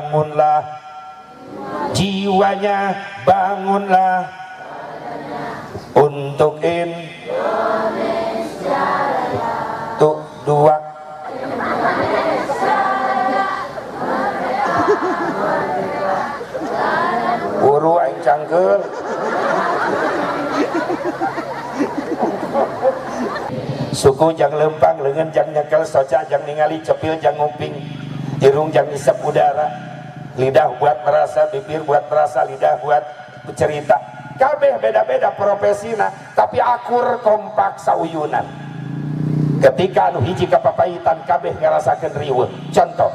bangunlah jiwanya, bangunlah untuk Indonesia Raya. Tuh dua. Buru aing cangkeul. Suku jang lempang, leungeun jang nyekel, soca jang ningali, cepil jang nguping, irung jang isep udara, lidah buat merasa, bibir buat merasa, lidah buat bercerita. Kabeh beda-beda profesina, tapi akur kompak sauyunan. Ketika anu hiji kapapaitan kabeh ngarasakeun riweuh. Contoh,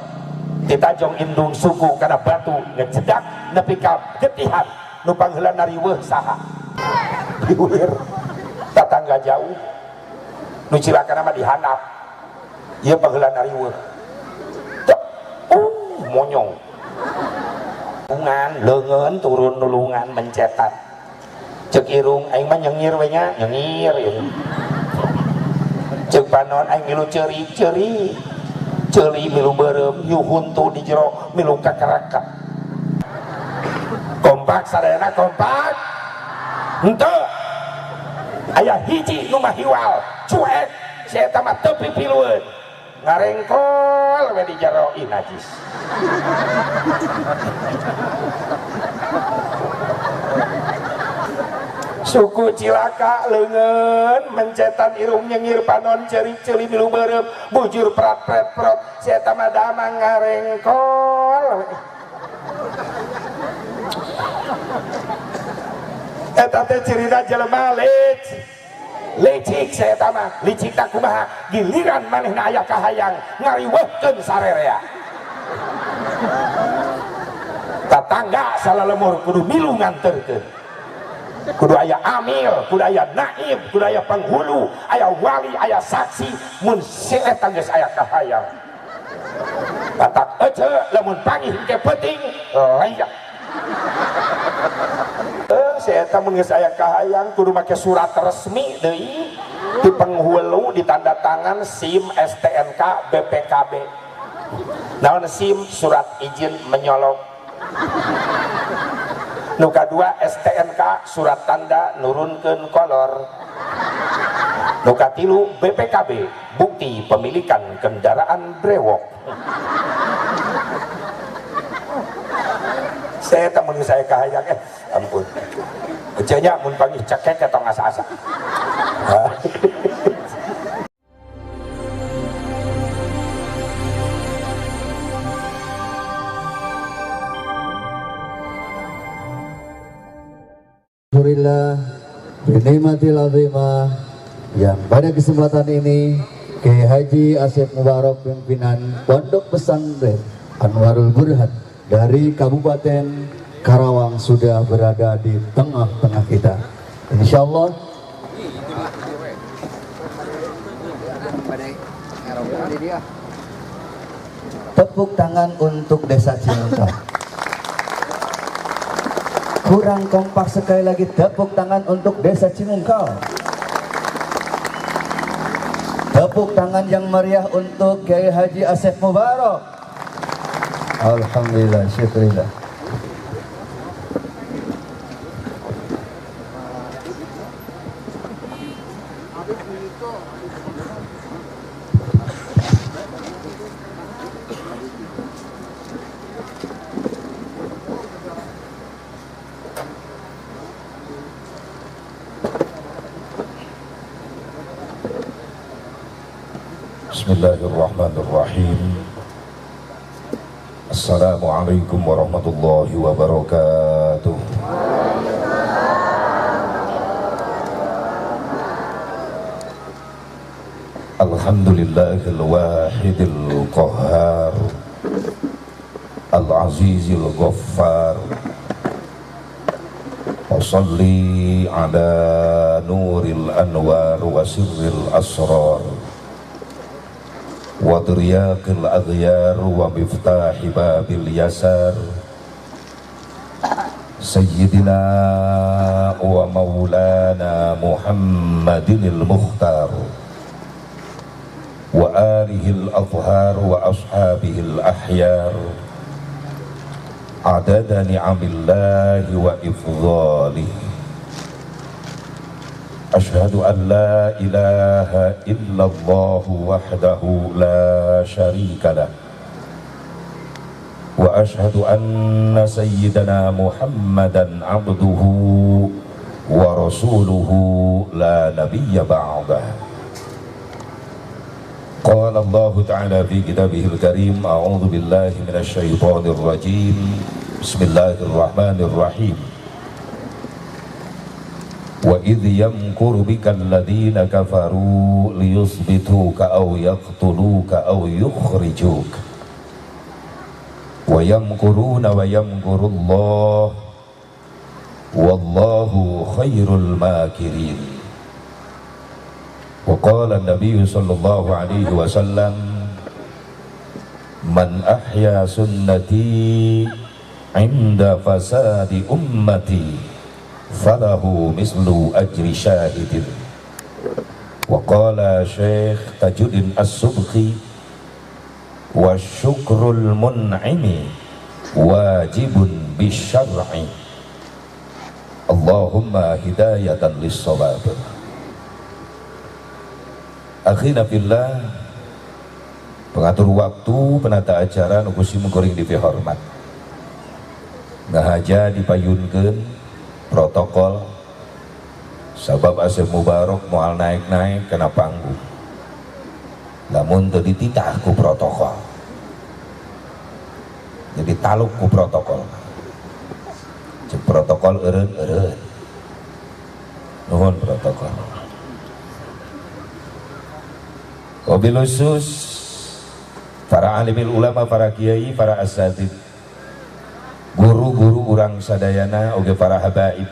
ditajong indung suku karena batu ngecedak nepi ka getihan, nu pangheulana riweuh saha? Diulir tatangga jauh. Nu cilakana mah dihandap. Ieu pangheulana riweuh. Monyong. Lungan, leungeun turun nulungan mencetat. Cek irung aing mah nyengir we nya, nyengir ieu. Cek panon aing milu ceuri-ceuri. Ceuli milu beureum, yu huntu di jero milu kakaraka. Kompak sadayana kompak. Henteu. Aya hiji nu mah hiwal, cuek, si eta mah teu pipilueun. Ngarengkol we di jero ih najis. Suku cilaka leungeun mencetan irung nyengir panon ceuri-ceuri milu beureum bujur prat pret prot si eta mah damang ngarengkol. Eta teh cirina jelema licik saya tama licik tak kumaha giliran manehna aya kahayang ngariweuhkeun sarerea. Tatangga salalemur kudu milu nganterkeun, kudu aya amil, kudu aya naib, kudu aya penghulu, aya wali, aya saksi. Mun si eta geus aya kahayang batak ece lamun pangih ke penting layak. Saya eta mun geus aya kahayang kudu make surat resmi deui di penghulu ditanda tangan SIM, STNK, BPKB. Naon SIM? Surat izin menyolong. Nu kadua STNK, surat tanda nurunkeun kolor. Nu katilu BPKB, bukti pemilikan kendaraan brewok. Saya tak mun saya kahayang ampun. Ecenya mun panggih cekek atau asa-asa. Alhamdulillah binikmatil azimah yang pada kesempatan ini Kiai Haji Asep Mubarak pimpinan Pondok Pesantren Anwarul Burhan dari Kabupaten Karawang sudah berada di tengah-tengah kita. Insya Allah tepuk tangan untuk Desa Cinta. Kurang kompak sekali lagi, tepuk tangan untuk Desa Cimungkal. Tepuk tangan yang meriah untuk Kiai Haji Asep Mubarak. Alhamdulillah, syukurillah. Bismillahirrahmanirrahim. Assalamualaikum warahmatullahi wabarakatuh. Alhamdulillahil wahidil qahhar, al-azizil ghaffar. Wassalli ala nuril anwar wa sirril asrar wa diryaqil aghyar wa miftahi babil yasar Sayyidina wa maulana Muhammadinil Mukhtar wa alihil adhhar wa ashabihil ahyar adada ni'amillahi wa ifdhalihi. Ashhadu an la ilaha illallah wahdahu la syarika lah wa ashhadu anna sayyidana Muhammadan abduhu wa rasuluhu la nabiyya ba'dah. Qala Allah ta'ala fi kitabihil karim, a'udzu billahi minasy syaithanir rajim. Bismillahirrahmanirrahim. Wa idh yamkuru bika alladhina kafaru liyuthbituka aw yaqtuluka aw yukhrijuka wa yamkuruna wa yamkurullah wallahu khairul makirin. Wa qala an-nabiy sallallahu alaihi wasallam, man ahya sunnati 'inda fasadi ummati falahu mislu ajri syahidin. Wa qala Syekh Tajuddin As-Subki, wa syukrul mun'imi wajibun bisyar'i. Allahumma hidayatan lis-shawab. Akhina fillah, pengatur waktu, penata acara nukusim kuring dipihormat, ngahaja dipayunkeun protokol sabab Asep Mubarok moal naik-naik kena panggung, namun teu dititah ku protokol, jadi taluk ku protokol. Cek protokol eureun nuhun protokol. Wabil khusus para alimil ulama, para kiai, para asatid, guru-guru urang sadayana, oge para habaib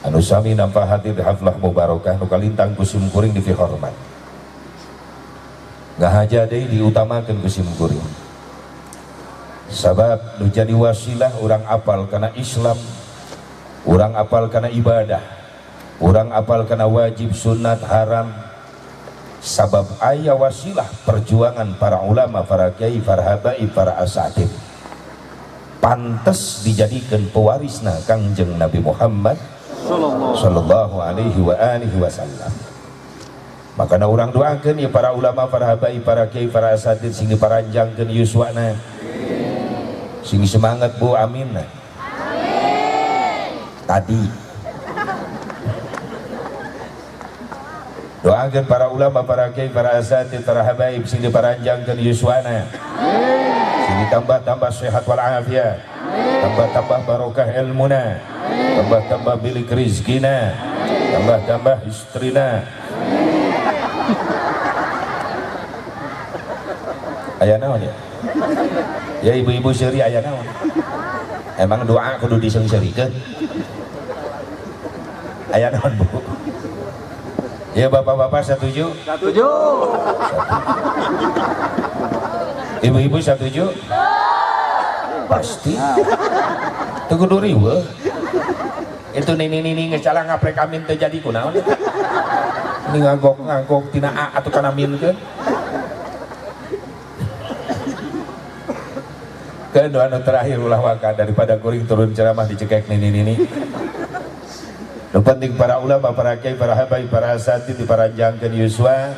anu sami nampa hadir di haflah mubarakah nu kalintang kusim kuring dipihormat, ngahaja deui diutamakeun kusim kuring sabab nu jadi wasilah urang apal kana Islam, urang apal kana ibadah, urang apal kana wajib sunnat haram, sabab aya wasilah perjuangan para ulama, para kiai, para habaib, para asatid, pantes dijadikan pewarisna Kangjeng Nabi Muhammad sallallahu alaihi wa alihi wasallam. Makana urang doakeun ya para ulama, para habaib, para kiai, para asatid sing diparanjangkeun yuswana, sing semangat Bu, amin. Amin. Tadi doakeun para ulama, para kiai, para asatid, para habaib sing diparanjangkeun yuswana, tambah-tambah sehat walafiat, tambah-tambah barokah ilmuna, tambah-tambah bilik rizkina, tambah-tambah istrina. Aya naon ya? Ya ibu-ibu seuri aya naon? Emang doa kudu diseung-seurikeun? Aya naon Bu? Ya bapak-bapak setuju? Setuju. Ibu-ibu setuju? Pasti. Tunggu dulu riweuh. Itu nini ngecala ngaprek amin terjadi kunaon? Ini ngagok tina A atau kana min keun? Keun doa terakhir ulah waka daripada kuring turun ceramah dicekek nini. Nu penting para ulama, para kiai, para habaib, para asatid diparanjangkeun yuswa,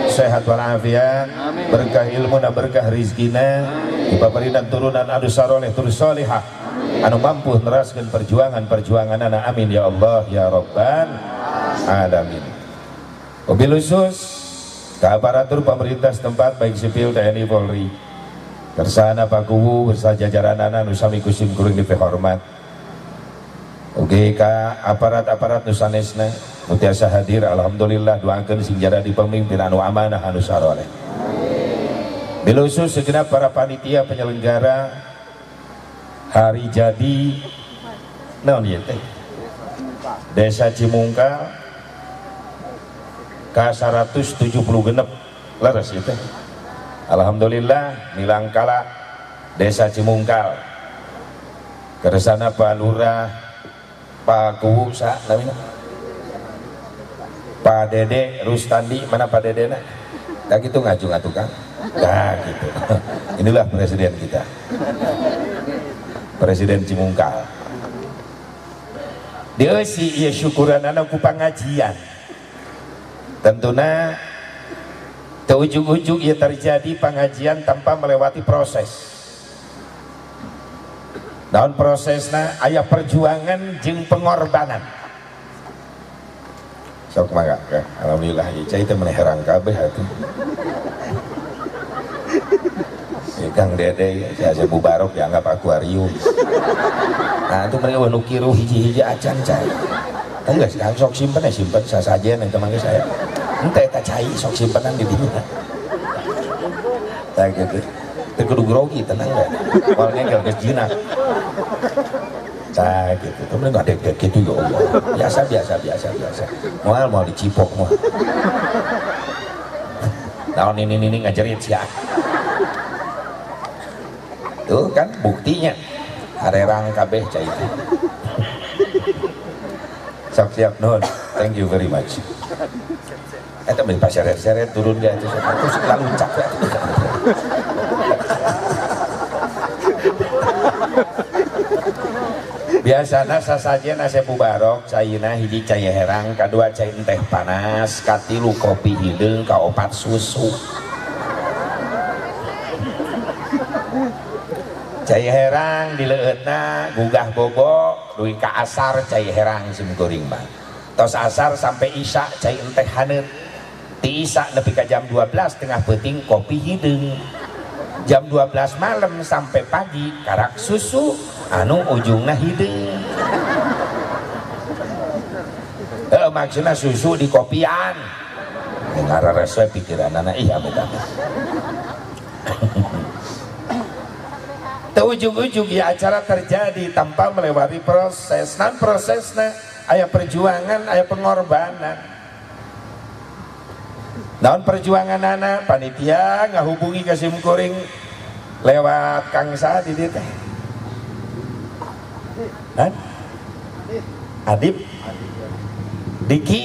sehat walafiat, berkah ilmu dan berkah rizkina, dipaparinan turunan anu saroleh terus solihah, anu mampu neraskeun perjuangan anak, amin ya Allah ya Rabbal alamin. Wabil khusus ke aparatur pemerintah setempat baik sipil TNI Polri, kersana Pak Kuwu beserta jajaran anu sami kusim kuring dipihormat. Oke ka aparat-aparat nusanesna mutiasa hadir, alhamdulillah, doakeun sing jara di pemimpin anu amanah anu saroleh. Bil khusus segenap para panitia penyelenggara hari jadi naon ieu teh Desa Cimungkal ka 176 leres ieu teh. Alhamdulillah nilangkala Desa Cimungkal keresana Pak Lurah, Pak Kuwu sa namina Pak Dede Rustandi, mana Pak Dede na? Nah gitu ngaju-ngatu kan? Nah gitu. Inilah presiden kita. Presiden Cimungkal. Dia si ya syukuran anak ku pengajian. Tentunya ujung-ujung ia terjadi pengajian tanpa melewati proses. Daun prosesna aya perjuangan jeung pengorbanan. Sok mangga, alhamdulillah ieu cai teh meneh herang kabeh atuh. Kang Dede saya bubarok dianggap akuarium. Nah itu mereka nu kiru hiji-hiji acan cai. Enggak sekarang sok simpen sasajen yang teman saya. Ente eta cai sok simpenan di dinya. Tah gitu. Teu kudu grogi tenang we. Wal ngegel geus jinak. Cai gitu. Temen enggak deg-deg gitu ya Allah. Biasa. Moal dicipok mah. Naon ini ngajerit sia. Tuh kan buktinya harerang kabeh cai itu. Sok siap nuhun. Thank you very much. Eta beli paseret-seret turun dia itu terus lalu cak ya. Biasana sasajen ase bubarok caina hiji cai herang, kadua cai teh panas, katilu kopi hideung, kaopat susu. Cai herang di leutna gugah bobo duwi ka asar cai herang simkuring mah. Tos asar sampai isya cai teh haneut. Ti isya nepi ka jam 12 tengah peuting kopi hideung. Jam 12 malam sampai pagi karak susu anu ujungna hideung. Maksudna susu di kopian. Ngarares we pikiranana ih amit-amit. Ujung-ujung ya acara terjadi tanpa melewati proses. Nan prosesnya aya perjuangan, aya pengorbanan. Daun perjuangan anak panitia ngahubungi ke simkuring lewat Kang Sadi di teh. Adip, Diki,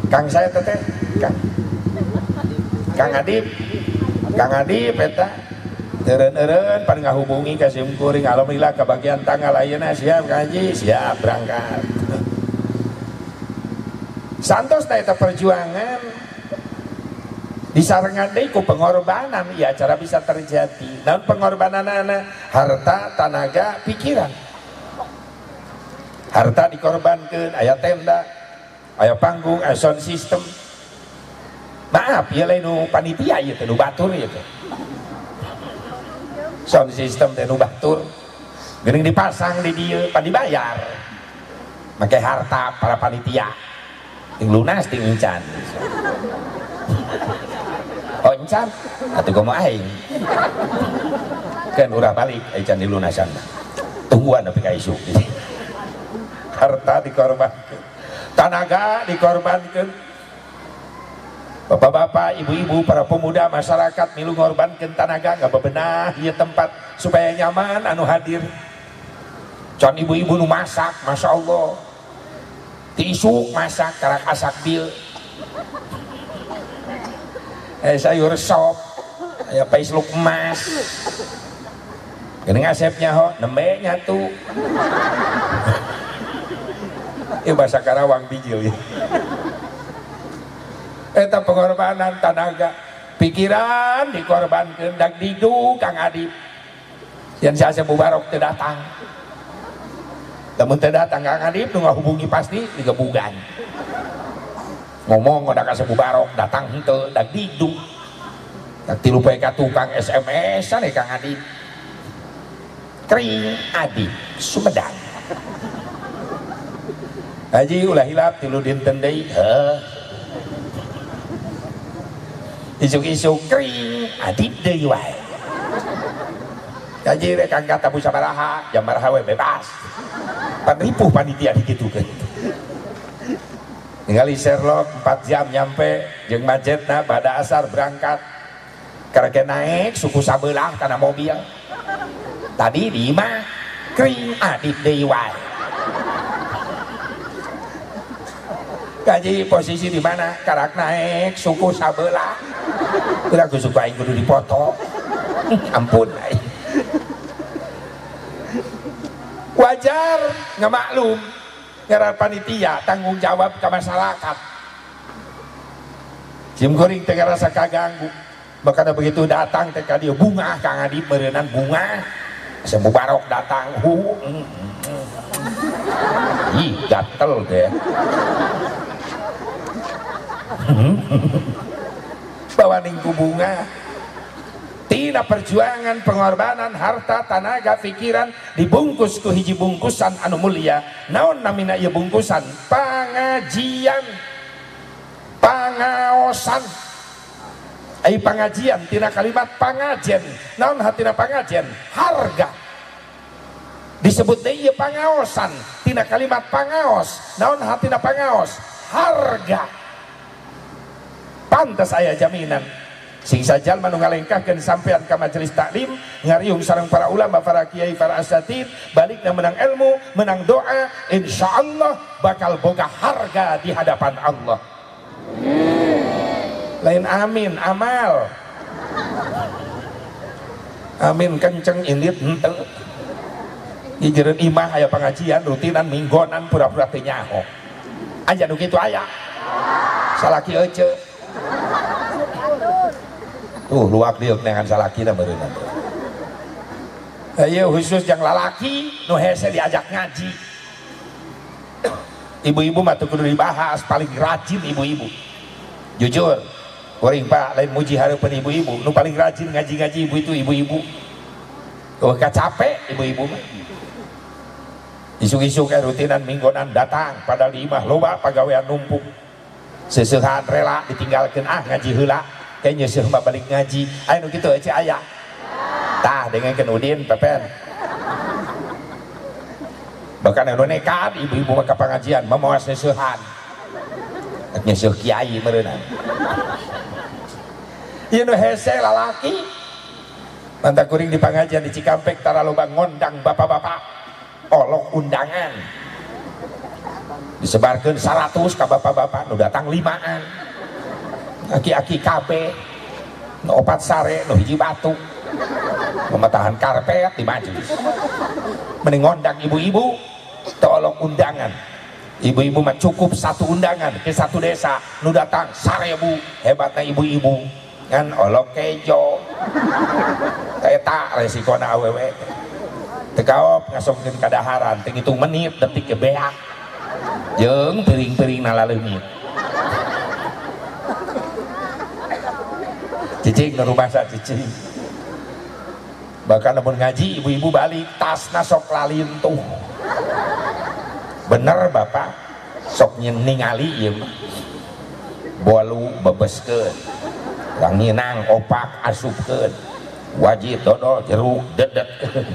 Kang saya teh, Kang Adip eta. Eren pan ngahubungi ke simkuring. Alhamdulillah kebagian tanggal ayeuna siap ngaji, siap berangkat. Santos eta perjuangan disarengan deui ku pengorbanan ya acara bisa terjadi. Naon pengorbananana? Harta, tenaga, pikiran. Harta dikorbankeun, aya tenda, aya panggung, aya sound system. Maaf ya lain nu panitia ieu teh nu batur ieu teh. Sound system teh nu batur geuning dipasang di dieu pan dibayar make harta para panitia ting lunas ting encan. Oh encan atuh kumaha aing kan urang balik encan dilunasan tungguan nepi ka isu. Harta dikorbankeun, tenaga dikorbankeun. Bapak-bapak, ibu-ibu, para pemuda, masyarakat milu ngorbankeun tenaga ngabebenah ieu tempat supaya nyaman anu hadir. Can ibu-ibu nu masak, masya Allah. Ti isuk masak karak asak bil. Sayur sop, aya paisluk emas. Geuning asepnya ho, nembe nyatu. Ieu bahasa Karawang bijil ya. Eta pengorbanan tenaga, pikiran dikorbankeun dak didu Kang Adip. Yang saya mubarok teu datang. Lamun teu datang Kang Adip nu ngahubungi pasti digebugan. Ngomong udah kasih mubarok datang henteu dak didu. Dak tilu poe ka tukang SMS-an Kang Adip. Kering Adip Sumedang. Haji ulah hilap tilu dinten deui. Isuk-isuk kering Adip deui wae. Kaji rek angkat tabu sabaraha, jam baraha we bebas. Pan ripuh panitia dikitukeun. Ningali Sherlock 4 jam nyampe jeung macetna pada asar berangkat. Karek naik suku sabelah kana mobil. Tadi di imah kering Adip deui wae. Kaji posisi di mana? Karak naik suku sabelah. Kira aku suka aing kudu dipoto. Ampun aing. wajar nggak maklum ngaran panitia tanggung jawab ke masyarakat. Sim kuring teh rasa kaganggu, makanya begitu datang teh ka dieu bunga Kang Adip meureunnan bunga asa mubarok datang ih gatel deh bawa ningku bunga tina perjuangan pengorbanan harta tenaga pikiran dibungkus ku hiji bungkusan anu mulia. Naon namina ieu bungkusan? Pangajian, pangaosan. Ai pangajian tina kalimat pangajen. Naon hatina pangajen? Harga. Disebut deui ieu pangaosan tina kalimat pangaos. Naon hatina pangaos? Harga. Pantas aya jaminan sing sajal manu ngalengkahkeun sampean ka majelis taklim ngariung sareng para ulama, para kiai, para asatid, balikna menang ilmu, menang doa, insyaallah bakal boga harga di hadapan Allah. Lain amin amal, amin kenceng indit henteu. Di jeureun imah aya pengajian rutinan minggonan pura-pura teu nyaho. Aya nu kitu aya. Salaki euceuk. Tuh luak diuk dengan salakina meureunna. Ayo khusus yang lalaki nu hese diajak ngaji. Ibu-ibu mah teu kudu dibahas, paling rajin ibu-ibu. Jujur, kuring Pak lain muji hareupeun ibu-ibu, nu paling rajin ngaji-ngaji ibu itu ibu-ibu. Tuh capek ibu-ibu mah. Isuk-isuk rutinan minggonan datang padahal di imah loba pagawean numpuk. Seseuhan rela ditinggalkeun ngaji heula. Kayaknya sih mbak balik ngaji, ayo nu kitu ece aya. Tah dengekeun Udin pepen. Bahkan anu nekat ibu-ibu mah ka pengajian mamawas seseuhan. Nyeseuh kiai meureunna. Ieu nu hese lalaki. Mantap kuring di pengajian di Cikampek tara loba ngondang bapak-bapak. Olok undangan. Disebarkeun 100 ka bapak-bapak nu datang 5an. Aki-aki kape nu 4 sare nu hiji batu mematahan karpet di majelis mending ngondang ibu-ibu tolong undangan. Ibu-ibu mah cukup 1 undangan ke 1 desa nu datang 1000 hebatnya ibu-ibu kan olok kejo eta resikona awewe tekaop ngasongkeun kadaharan teu ngitung menit detik ke beak jeung piring-piring nalaleungit cicing ke rumah saya cicing. Bahkan namun ngaji ibu-ibu balik tasna sok lalintuh. Bener bapak sok ningali ieu mah bolu bebeskeun urang nginang opak asupkeun wajib dodol jeruk dedetkeun.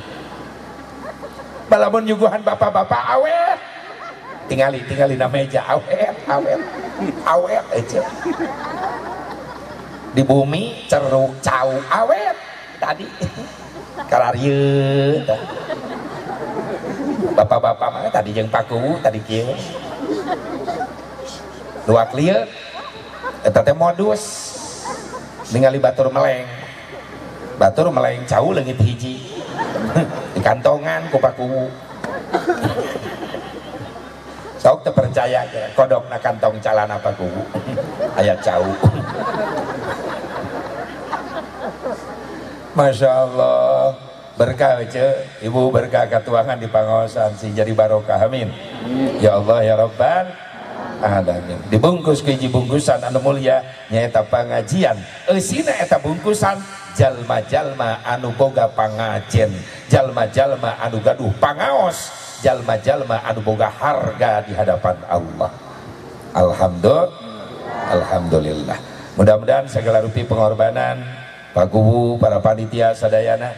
Balamun nyuguhan bapak-bapak awet tingali na meja awet aja. Di bumi ceruk cau awet tadi kalarieu bapak-bapak mah tadi jeung paku tadi kieu luak lieu eta teh modus ningali batur meleng cau leungit hiji di kantongan ku paku sok teu percaya kodokna kantong calana paku aya cau. Masya Allah berkah ce ibu berkah katuangan di pangaosan sing jadi barokah amin ya Allah ya Rabbal alamin. Dibungkus ke hiji bungkusan anu mulia nyaeta pangajian eusina eta bungkusan jalma-jalma anu boga pangajen, jalma-jalma anu gaduh pangaos, jalma-jalma anu boga harga di hadapan Allah. Alhamdulillah. Mudah-mudahan segala rupi pengorbanan Pak Kubu, para panitia sadayana,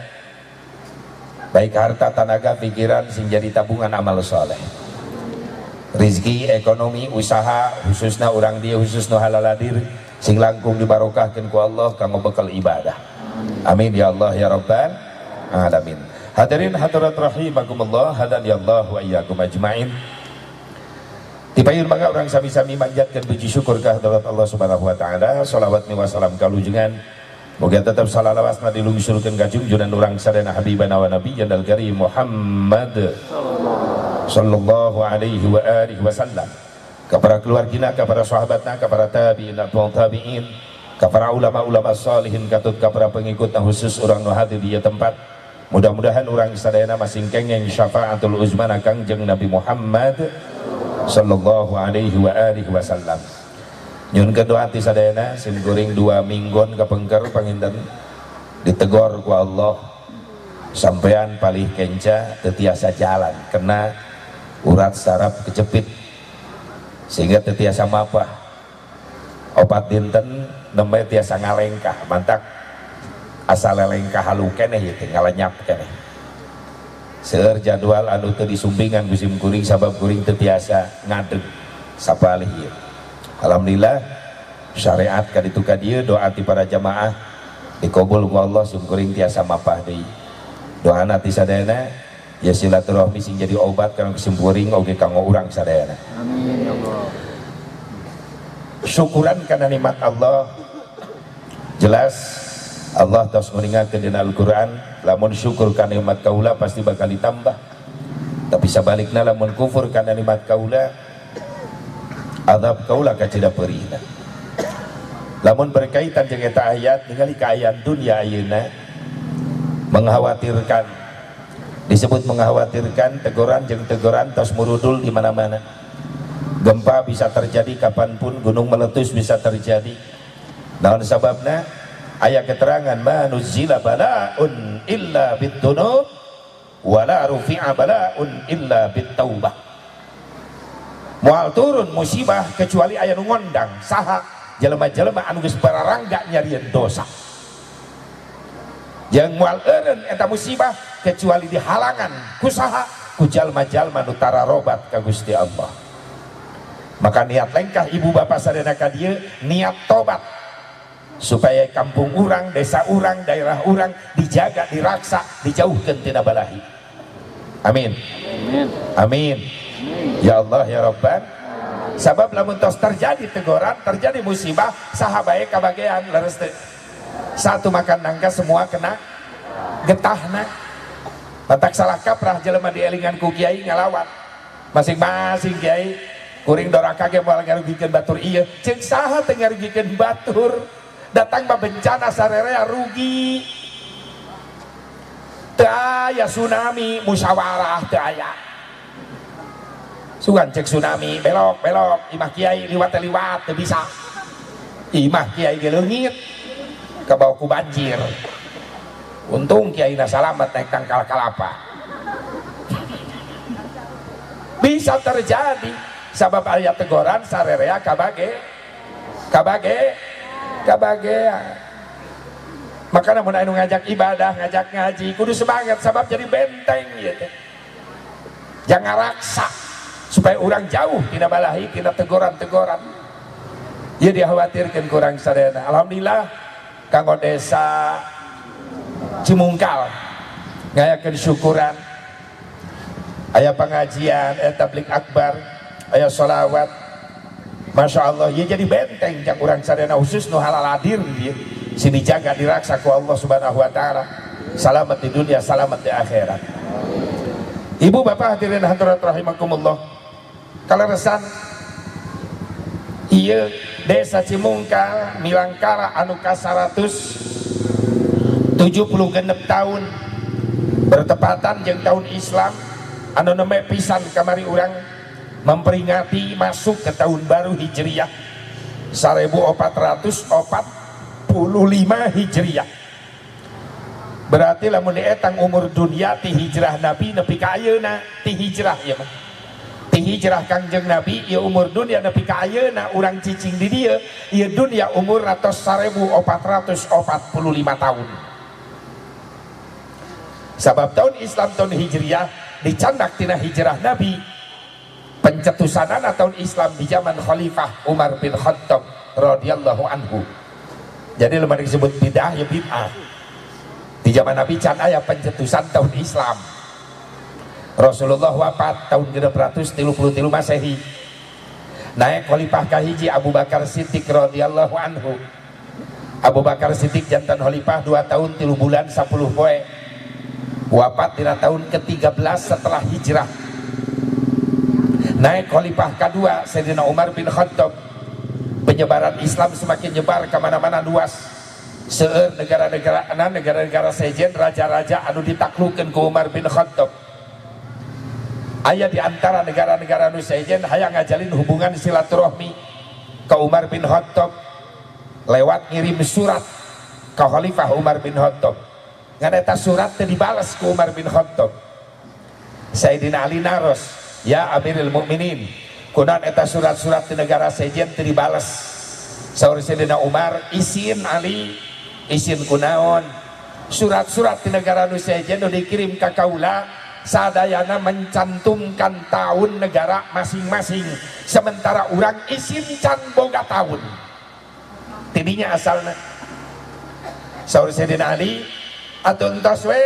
baik harta, tenaga, pikiran sing jadi tabungan amal soleh, rizki, ekonomi, usaha, khususna orang dia khusus nu halaladir sing langkung dibarokahkeun ku Allah kanggo bekal ibadah. Amin ya Allah ya Rabbal alamin. Hadirin hadirat rahimakumullah, hadani Allah wa iyyakum ajmain. Dipayun mangga orang sami-sami manjatkeun puji syukur ka hadirat Allah Subhanahu wa taala, shalawat wa salam kalujengan Moga tetap salawasna dilungsurkeun ka junjungan urang sadana habibana wa nabiyyan al karim Muhammad sallallahu alaihi wa alihi wasallam, ka para keluargina, ka para sahabatna, ka para tabi'in, tabi'in, ka para ulama-ulama salihin, katut ka para pengikutna khusus urang nu hadir di tempat. Mudah-mudahan urang sadayana masing kengeng syafaatul uzma Kangjeng Nabi Muhammad sallallahu alaihi wa alihi wasallam. Nyun kedua hati sadayana sim kuring 2 minggon kapengker panginten ditegor ku Allah sampean palih kenca teu tiasa jalan kena urat saraf kecepit sehingga teu tiasa mapah obat dinten nembe tiasa ngalengkah mantak asal lelengkah halu keneh ieu ngalenyap keneh seueur jadwal anu teu disumbingan ku sim kuring sabab kuring teu tiasa ngadeg sapalih ieu. Alhamdulillah syariat kaditu ka dieu doa ti para jamaah dikabul ku Allah sungkuring tiasa mapah deui. Doana ti sadayana ya silaturahmi sing jadi obat kana kesimpuring oge kanggo urang sadayana. Amin ya Allah. Syukuran kana nikmat Allah. Jelas Allah tos nguningakeun dina Al-Qur'an, lamun syukur kana nikmat kaula pasti bakal ditambah. Tapi sabalikna lamun kufur kana nikmat kaula azab kaula kacida perihna. Lamun berkaitan jeung eta ayat ningali kaayaan dunia ayeuna mengkhawatirkan, disebut mengkhawatirkan, teguran jeung teguran tos murudul di mana-mana. Gempa bisa terjadi kapanpun, gunung meletus bisa terjadi. Naon sababna? Aya keterangan manuzila balaun illa bidunub wala rufi'a balaun illa bitaubah. Moal turun musibah kecuali aya nu ngondang saha jelema-jelema anu geus bararangga nyarieun dosa. Jeung moal eureun eta musibah kecuali dihalangan ku saha ku jalma-jalma nu tararobat ka Gusti Allah. Maka niat lengkah ibu bapak sadayana ka dieu niat tobat supaya kampung urang, desa urang, daerah urang dijaga, diraksa, dijauhkeun tina balahi. Amin. Amin. Amin. Ya Allah ya Rabban. Sabab lamun tos terjadi teguran, terjadi musibah, sahabae kabagean leres teh. Satu makan nangka semua kena getahna. Matak salah kaprah jelema dielingan ku kiai ngalawat. Masing-masing kiai kuring doraka ge moal ngarugikeun batur ieu. Ceuk saha teu ngarugikeun batur? Datang mah bencana sarerea rugi. Teu aya tsunami musyawarah teu aya. Sugan cek tsunami belok imah kiai liwat teu bisa. Imah kiai ge leungit kabawa ku banjir. Untung kiai na salamet naik tangkal kalapa. Bisa terjadi sabab aya teguran sarerea kabage. Makanya mun anu ngajak ibadah, ngajak ngaji kudu semangat sabab jadi benteng gitu. Jangan raksa supaya orang jauh tina balahi, tina teguran-teguran. Ieu dikhawatirkeun kurang sadayana. Alhamdulillah kanggo desa Cimungkal ngayakeun syukuran. Aya pengajian, aya tablik akbar, aya sholawat. Masya Allah, ia jadi benteng yang orang sadayana khusus nu halal hadir dia. Sini jaga diraksa ku Allah Subhanahu wa taala. Selamat di dunia, selamat di akhirat. Ibu bapak hadirin hadirat rahimakumullah. Kaleresan ieu desa Cimungkal Milangkara anu ka 176 tahun bertepatan jeung tahun Islam anu nembe pisan kamari urang memperingati masuk ke tahun baru Hijriyah 1445 Hijriyah. Berarti lamun dietang umur dunia ti hijrah Nabi nepi ka ayeuna ti hijrah ya mah. Ti hijrah Kangjeng Nabi ieu umur dunia nepi ka ayeuna urang cicing di dieu ieu dunia umur ratos 1445 tahun. Sabab tahun Islam tahun Hijriyah dicandak tina hijrah Nabi. Pencetusanan tahun Islam di zaman Khalifah Umar bin Khattab radhiyallahu anhu. Jadi lemah disebut bid'ah ya bid'ah. Di zaman Nabi can aya pencetusan tahun Islam. Rasulullah wafat tahun 633 Masehi. Naik Khalifah kahiji Abu Bakar Siddiq radhiyallahu anhu. Abu Bakar Siddiq jantan khalifah 2 tahun 3 bulan 10 poe, wafat di tahun ke-13 setelah hijrah. Naik khalifah kedua Sayyidina Umar bin Khattab. Penyebaran Islam semakin nyebar kemana-mana luas. Seueur negara-negara sejen raja-raja anu ditaklukkeun ku Umar bin Khattab. Aya di antara negara-negara nu sejen hayang ngajalin hubungan silaturahmi ke Umar bin Khattab lewat ngirim surat ke Khalifah Umar bin Khattab. Ngan eta surat teu dibales ku Umar bin Khattab. Sayyidina Ali naros, ya Amirul Mukminin, kunaon eta surat-surat di negara sejen teu dibales. Saur Sayyidina Umar, isin Ali, isin kunaon? Surat-surat di negara nu sejen nu dikirim ka kaula sadayana mencantumkan tahun negara masing-masing, sementara orang isin can boga tahun tidinya asalna. Saur Sayyidina Ali, atuh entos we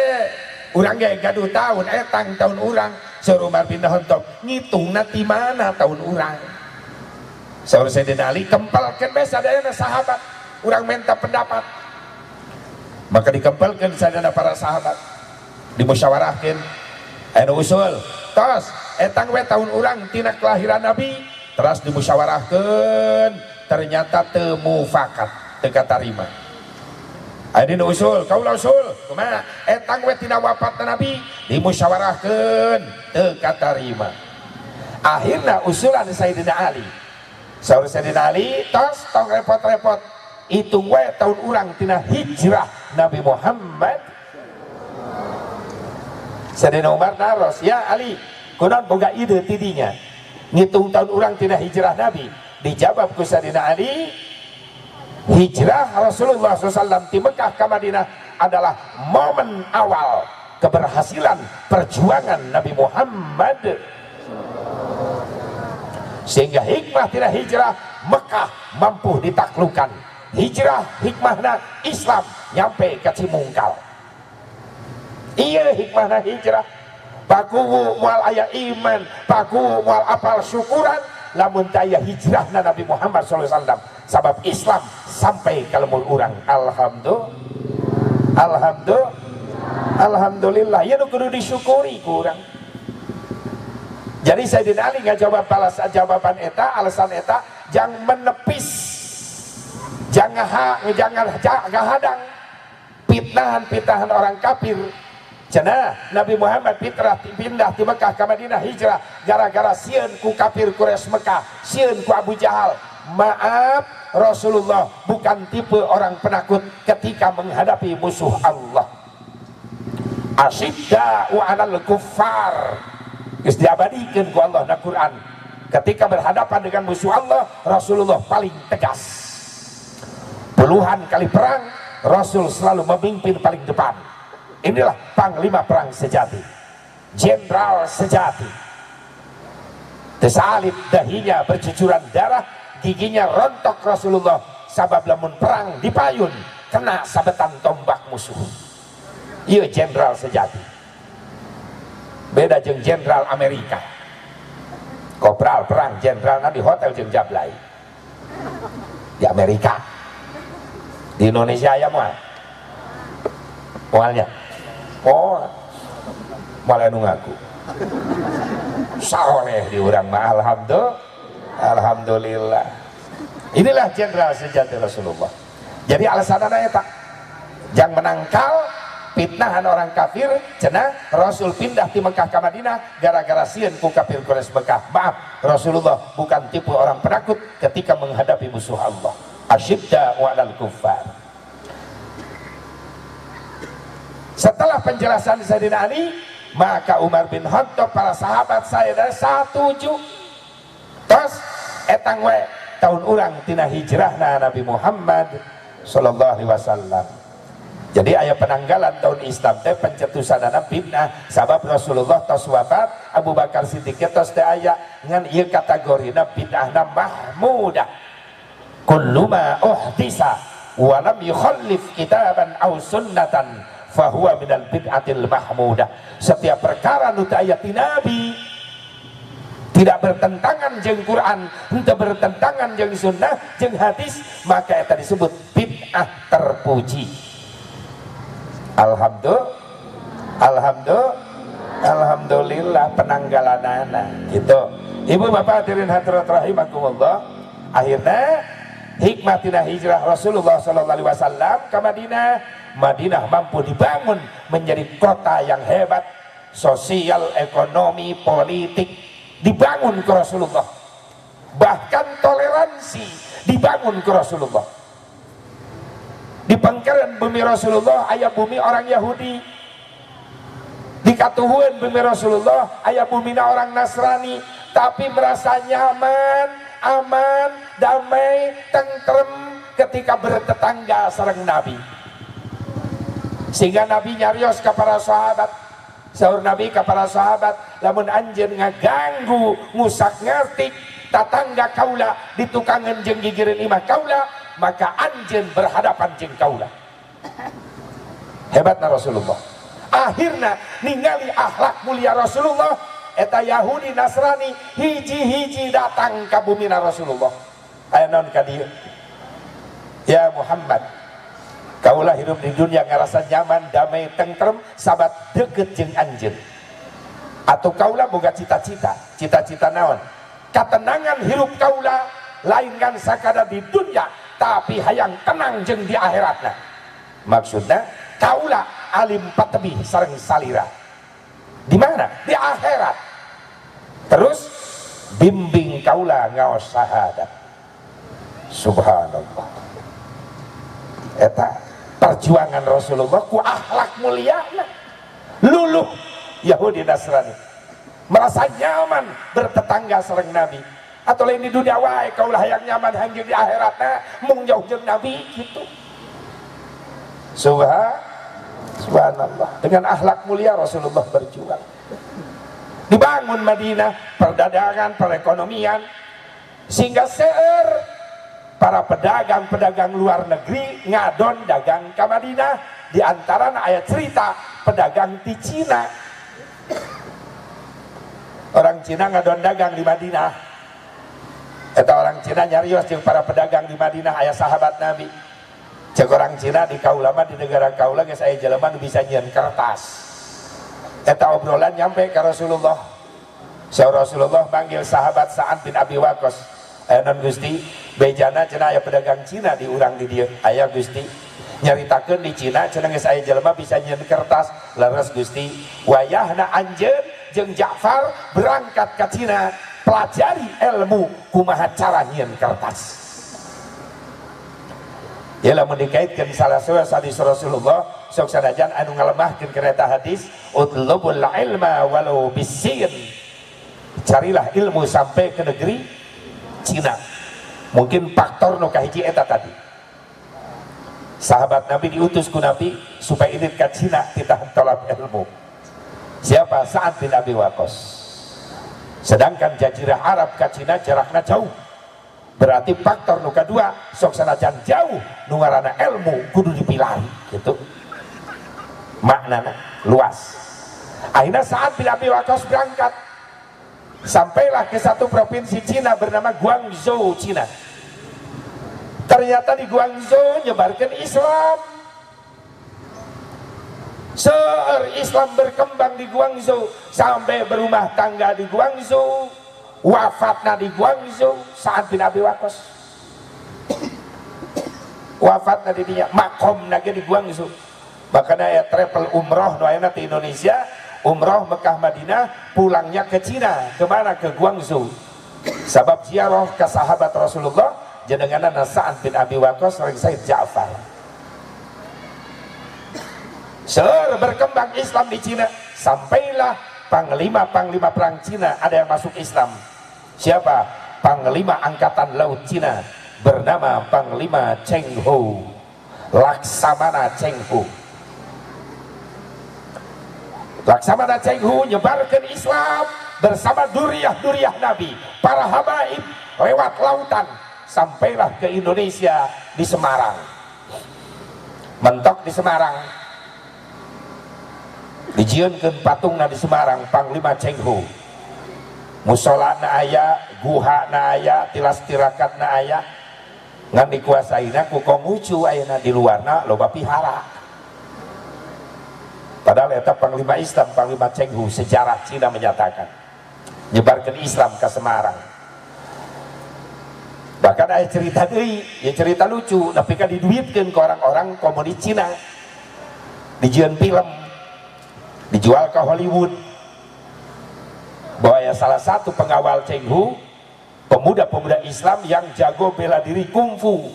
urang ge gaduh tahun etang tahun urang. Saur Umar bin Khattab, ngitungna ti mana tahun urang? Saur Sayyidina Ali, kempelkeun we sadayana sahabat, urang minta pendapat. Maka dikempelkeun sadayana para sahabat, dimusyawarahkeun. Anu usul tos etang we tahun urang tina kelahiran Nabi, terus dimusyawarahkeun, ternyata teu mufakat, teu katarima. Anu usul kaula usul kumaha etang we tina wafatna Nabi, dimusyawarahkeun, teu katarima. Akhirna usulan Sayyidina Ali. Saur Sayyidina Ali, tos tong repot-repot hitung we tahun urang tina hijrah Nabi Muhammad. Sayyidina Umar naros, ya Ali, kunaon boga ide tidinya ngitung tahun urang tina hijrah Nabi. Dijawab ku Sayyidina Ali, hijrah Rasulullah SAW di Mekah ke Madinah adalah momen awal keberhasilan perjuangan Nabi Muhammad, sehingga hikmah tina hijrah Mekah mampu ditaklukkan. Hijrah hikmahna Islam nyampe ke Cimungkal. Iya hikmahna hijrah. Paku mual aya iman, paku mual apal syukuran, lamun taya hijrahna Nabi Muhammad SAW. Sabab Islam sampai ke lemur urang. Alhamdulillah. Ya nu kudu disyukuri ku urang. Jadi Sayyidina Ali ngajawab balas jawaban eta, alasan eta, jangan menepis, jangan hadang fitnahan orang kafir. Cenah Nabi Muhammad pindah di Mekah ke Madinah hijrah gara-gara sieun ku kafir Quraisy Mekah, sieun ku Abu Jahal. Maaf, Rasulullah bukan tipe orang penakut ketika menghadapi musuh Allah. Asyidda'u 'alal kuffar, geus diabadikeun ku Allah na Quran. Ketika berhadapan dengan musuh Allah, Rasulullah paling tegas. Puluhan kali perang, Rasul selalu memimpin paling depan. Inilah panglima perang sejati, jenderal sejati. Tersalib dahinya bercucuran darah, giginya rontok Rasulullah, sabab lamun perang dipayun kena sabetan tombak musuh. Ieu jenderal sejati. Beda jeung jenderal Amerika. Kopral perang jenderalna di hotel jeung Jablay. Di Amerika. Di Indonesia ya moal. Moalnya. Oh, malah nu ngaku saleh di urang mah. Alhamdulillah. Inilah jenderal sejati Rasulullah. Jadi alasanna eta jang menangkal fitnahan orang kafir. Cenah Rasul pindah di Mekah ke Madinah gara-gara sieun ku kafir Quraisy Mekah. Maaf, Rasulullah bukan tipe orang penakut ketika menghadapi musuh Allah. Asyidda'u 'alal kuffar. Setelah penjelasan Sayyidina Ali, maka Umar bin Khattab, para sahabat saya setuju. Tos etang we tahun urang tina hijrahna Nabi Muhammad sallallahu alaihi wasallam. Jadi aya penanggalan tahun Islam teh pencetusanana bid'ah, sabab Rasulullah tos wafat, Abu Bakar Siddiq tos teh aya ngan ieu kategorina bid'ahna mahmudah. Kullu ma uhdisa wa lam yukhallif kitaban aw sunnatan fahuwa minal bid'atil mahmudah. Setiap perkara nu teu aya ti Nabi, tidak bertentangan jeung Quran, henteu bertentangan jeung sunnah jeung hadis, maka eta disebut bid'ah terpuji. Alhamdulillah penanggalanana gitu. Ibu bapak hadirin hadirat rahimakumullah, akhirnya hikmatina hijrah Rasulullah SAW ke Madinah mampu dibangun menjadi kota yang hebat, sosial, ekonomi, politik dibangun ke Rasulullah, bahkan toleransi dibangun ke Rasulullah. Di pangkalan bumi Rasulullah aya bumi orang Yahudi, di katuhuan bumi Rasulullah aya bumi orang Nasrani, tapi merasa nyaman, aman, damai, tentrem ketika bertetangga sareng Nabi. Sehingga Nabi nyarios ke para sahabat, sahur Nabi ke para sahabat, lamun anjeun ngaganggu ngusak ngertik tatangga kaula di tukangan jeung gigireun imah kaula, maka anjeun berhadapan jeung kaula. Hebatna Rasulullah. Akhirna ningali akhlak mulia Rasulullah, eta Yahudi Nasrani hiji-hiji datang ka bumi Rasulullah. Aya naon ka dieu? Ya Muhammad, kaulah hidup di dunia ngerasa nyaman, damai, tentrem, sabat deket jeung anjeun. Atau kaulah boga cita-cita, cita-cita naon? Ketenangan hidup kaulah lain kan sakada di dunia, tapi hayang tenang jeung di akhiratna. Maksudnya kaulah alim patebih sareng salira. Di mana? Di akhirat. Terus bimbing kaulah ngaos syahadat. Subhanallah. Eta perjuangan Rasulullah ku akhlak mulia, luluh Yahudi Nasrani merasa nyaman bertetangga sareng Nabi. Atau lain di dunia wae kaulah hayang nyaman hangjeu di akhiratna mung jauh jeung Nabi gitu. Subhanallah, dengan akhlak mulia Rasulullah berjuang. Dibangun Madinah, perdagangan, perekonomian, sehingga seueur para pedagang-pedagang luar negeri ngadon dagang ke Madinah. Di antara ayat cerita pedagang di Cina. Orang Cina ngadon dagang di Madinah. Eta orang Cina nyarios jeung para pedagang di Madinah, aya sahabat Nabi. Cek orang Cina di kaulama di negara kaula geus aya jelema nu bisa nyieun kertas. Eta obrolan nyampe ke Rasulullah. Saur Rasulullah manggil sahabat Sa'ad bin Abi Waqqas. Aya non Gusti, bejana cenah aya pedagang Cina di urang di dieu. Aya Gusti. Nyaritakeun di Cina cenah geus aya jelema bisa nyieun kertas. Leres Gusti, wayahna anjeun jeung Ja'far berangkat ke Cina, pelajari ilmu kumaha cara nyieun kertas. Ya lamun dikaitkan salah sebuah hadis Rasulullah sok sanajan anu ngalemahkeun kereta hadis utlubul ilma walau bisin, carilah ilmu sampai ke negeri Cina. Mungkin faktor nu kahiji eta tadi, sahabat Nabi diutus ku Nabi supaya ini ke Cina kita tolak ilmu. Siapa? Sa'ad bin Abi Waqqas. Sedangkan jazirah Arab ke Cina jaraknya jauh, berarti faktor nu kedua sok sanajan jauh nu ngaranna ilmu kudu dipilari gitu, maknana luas. Akhirnya Sa'ad bin Abi Waqqas berangkat, sampailah ke satu provinsi Cina bernama Guangzhou, Cina. Ternyata di Guangzhou nyebarkan Islam. Seueur Islam berkembang di Guangzhou, sampai berumah tangga di Guangzhou, wafatna di Guangzhou. Sa'ad bin Abi Waqqas wafatna di dinya, makomna ge di Guangzhou. Makanya ya travel umroh nu ayeuna di Indonesia, umroh Mekah Madinah, pulangnya ke Cina. Kemana? Ke Guangzhou. Sabab ziarah ke sahabat Rasulullah jenenganna Sa'ad bin Abi Waqqas sareng Said Ja'far. Seueur berkembang Islam di Cina, sampailah panglima-panglima perang Cina ada yang masuk Islam. Siapa? Panglima angkatan laut Cina bernama Panglima Cheng Ho, Laksamana Cheng Ho. Laksamana Cheng Ho nyebarkan Islam bersama duriah-duriah Nabi, para habaib lewat lautan, sampailah ke Indonesia di Semarang. Mentok di Semarang, dijieunkeun patungna di Semarang Panglima Cheng Ho. Musolana aya, guhana aya, tilas tirakatna aya. ngan dikuasaina ku Konghucu ayeuna di luarna loba pihara. Padahal eta panglima Islam, Panglima Cheng Hu, sejarah Cina menyatakan nyebarkan Islam ke Semarang. Bahkan ada cerita deui, ya cerita lucu, tapi kan diduitkeun ke orang-orang komunis Cina. Dijieun film, dijual ke Hollywood. Bahwa ya salah satu pengawal Cheng Hu, pemuda-pemuda Islam yang jago bela diri kungfu.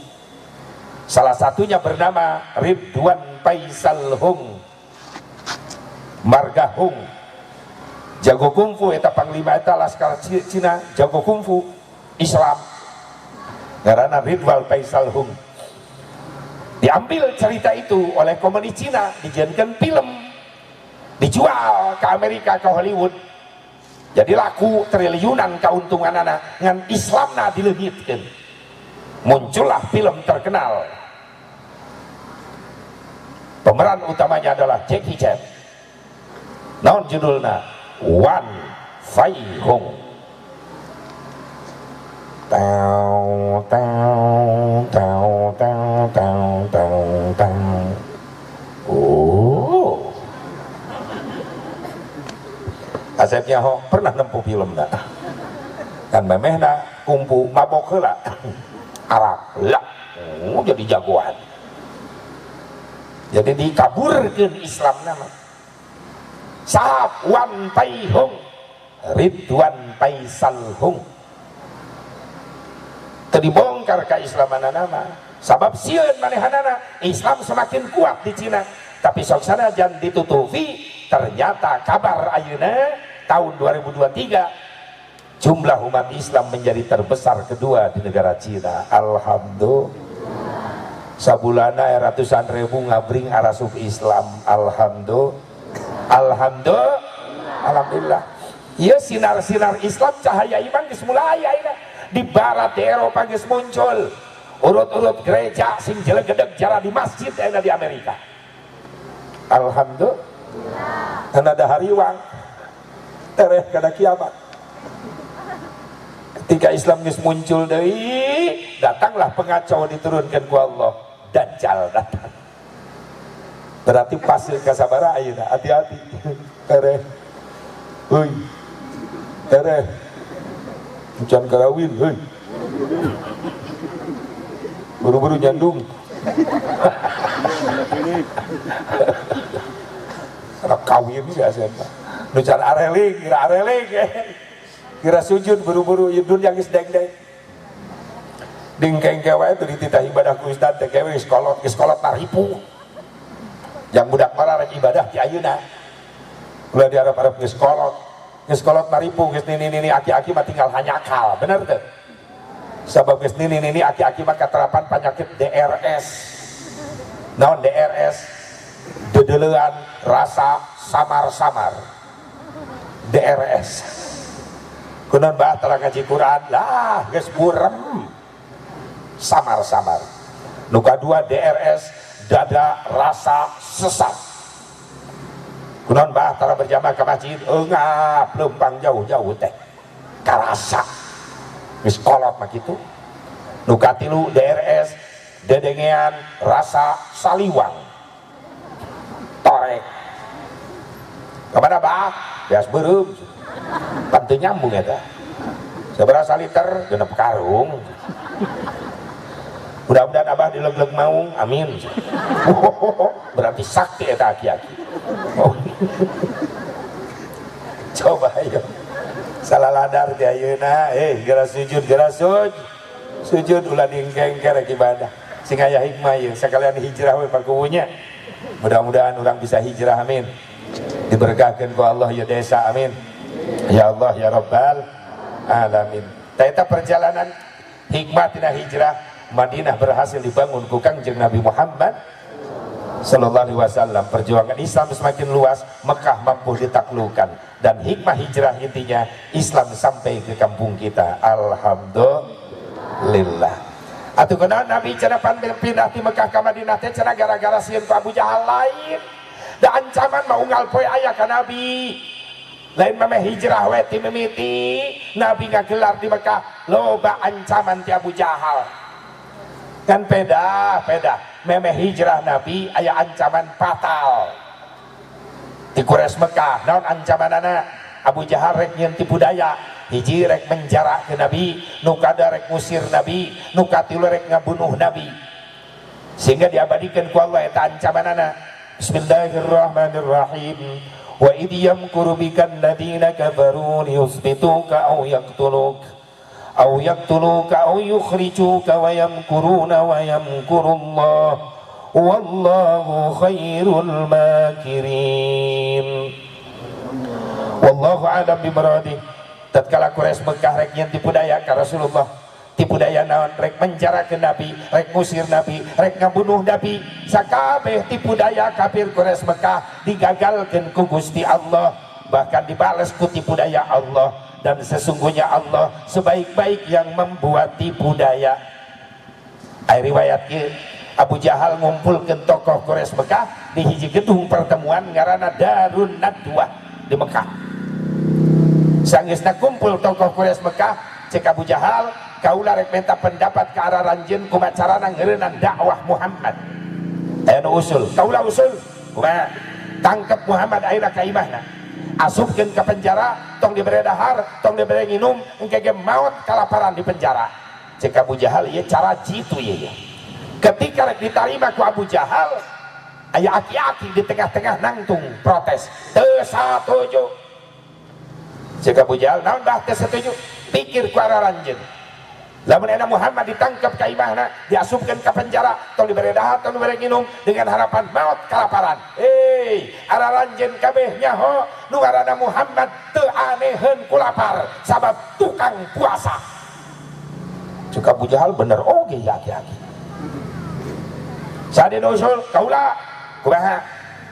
Salah satunya bernama Ridwan Faisal Hung, Marga Hung, jago kungfu. Eta panglima eta laskar Cina, jago kungfu Islam, ngaranna Ridwan Faisal Hung. Diambil cerita itu oleh komunis Cina, dijadikan film, dijual ke Amerika, ke Hollywood. Jadi laku triliunan keuntungan anak ngan Islamna dileungitkeun. Muncullah film terkenal. Pemeran utamanya adalah Jackie Chan. Naon judulna? Wan Fai Hung. Tau tau tau tau tau tau tau. Oh. Asepnya ho pernah nempuh film dah. Kan memehna kumpu mabok heula. Arab lah. Oh, jadi jagoan. Jadi dikaburkeun Islam nama. Sahab Wan Pai Hung, Ridwan Faisal Hung. Teu dibongkar ka Islamanana nama. Sabab sieun manehanana Islam semakin kuat di Cina. Tapi sok sanajan ditutupi, ternyata kabar ayeuna tahun 2023 jumlah umat Islam menjadi terbesar kedua di negara Cina. Alhamdulillah. Sabulana ratusan ribu ngabring arasup Islam. Alhamdulillah. Alhamdulillah. Ieu sinar-sinar Islam cahaya iman geus mulai ayeuna. Di barat di Eropa geus muncul. Urut-urut gereja sing jelegedeg jara di masjid ayeuna di Amerika. Alhamdulillah. Dan ada hariwang tereh kada kiamat. Ketika Islam geus muncul deui, datanglah pengacau diturunkan ku Allah, Dajjal datang. Berarti pasil kasabara ayeuna, hati-hati. Tereh. Heuy. Tereh. Hujan karawin, heuy. Buru-buru nyandung. Anak kawin biasanya. Nucan areling, kira sujud buru-buru yudun yang geus deng-deng. Dingkeng kewe itu dititah ibadah ku ustad teh kewe geus kolot naripu. Yang budak marah rek ibadah ti ayeuna. Ulah diarep-arep geus kolot naripu geus nini aki-aki mah tinggal hanyakal, bener teh. Sabab geus nini aki-aki mah katerapan penyakit DRS. Naon DRS? Dedelean rasa samar-samar. DRS. Kunaon bae tara ngaji Quran lah geus burem. Samar-samar. Nu kadua DRS, dada rasa sesat. Kunaon bae tara berjamaah ke masjid eungap leumpang jauh-jauh teh. Karasa. Geus kolot mah kitu. Nu katilu DRS, dedengean rasa saliwang. Torek. Kemana bah? Bias berem. Pantu nyambung eta. Seberapa liter? Genep karung. Mudah-mudahan abah dileg-leg maung, amin. Berarti sakti eta aki-aki. Oh. Coba ayo. Salah ladar di ayeuna, geura sujud. Sujud ulah dingkeng kerek ibadah. Sing aya hikmah ieu, sakalian hijrah we pakuwunya. Mudah-mudahan orang bisa hijrah, amin. Diberkahkan ku Allah ya desa, amin. Ya Allah ya Rabbal alamin. Taeta perjalanan hikmah tina hijrah, Madinah berhasil dibangun ku Kangjeng Nabi Muhammad sallallahu alaihi wasallam. Perjuangan Islam semakin luas, Mekah mampu ditaklukkan, dan hikmah hijrah intinya Islam sampai ke kampung kita. Alhamdulillah. Atuh kenaon Nabi cenah pindah ti Mekah ka Madinah teh cenah gara-gara sieun ku Abu Jahal lain. Da ancaman mah unggal poe aya ka Nabi. Lain mah hijrah we ti mimiti. Nabi ngagelar di Mekah loba ancaman ti Abu Jahal. kan peda memeh hijrah Nabi aya ancaman fatal di Quraisy Mekah. Naon ancamanana? Abu Jahal rek nyeun tipu daya, hiji rek menjara ke Nabi, nu kada rek ngusir Nabi, nu katilu rek ngabunuh Nabi, sehingga diabadikan ku Allah eta ancamanana. Bismillahirrahmanirrahim. Wa idh yamkuru bikan ladina kafaru liyusbituka aw yaqtuluka aw yukhrijuka wa yamkuruna wa yamkurullah wallahu khairul makirin. Wallahu a'lam bimaradih. Tatkala Quraisy Mekah rek nyeun tipu daya ka Rasulullah, tipu daya naon? Rek menjarakeun Nabi, rek ngusir Nabi, rek ngabunuh Nabi. Sakabeh tipu daya kafir Quraisy Mekah digagalkeun ku Gusti Allah, bahkan dibales ku tipu daya Allah. Dan sesungguhnya Allah sebaik-baik yang membuat tipu daya. Ai riwayat ieu Abu Jahal ngumpulkeun tokoh Quraisy Mekah di hiji gedung pertemuan ngaranna Darun Nadwah di Mekah. Sanggeusna kumpul tokoh Quraisy Mekah, cek Abu Jahal, kaula rek minta pendapat ke arah ranjeun kumaha carana ngeureunnan dakwah Muhammad. Aya nu usul, kaula usul kumaha tangkep Muhammad ayeuna ka imahna, asupkeun ka penjara, tong dibere dahar, tong dibere nginum, engke ge maot kalaparan di penjara. Cek Abu Jahal, ieu cara jitu ieu. Ketika rek ditarima ku Abu Jahal, aya aki-aki di tengah-tengah nangtung protes, teu satuju. Cek Abu Jahal, naon bah teu setuju? Pikir ku arah ranjeun. Lamun ena Muhammad ditangkap ka imahna, diasupkeun ka penjara, tong dibere dahar, tong dibere nginum dengan harapan maut kalaparan. Arah ranjeun kabeh nyaho nu ngaranna Muhammad teu aneheun ku lapar sabab tukang puasa. Cek Abu Jahal bener oge ya aki-aki. Sade usul kaula kumaha?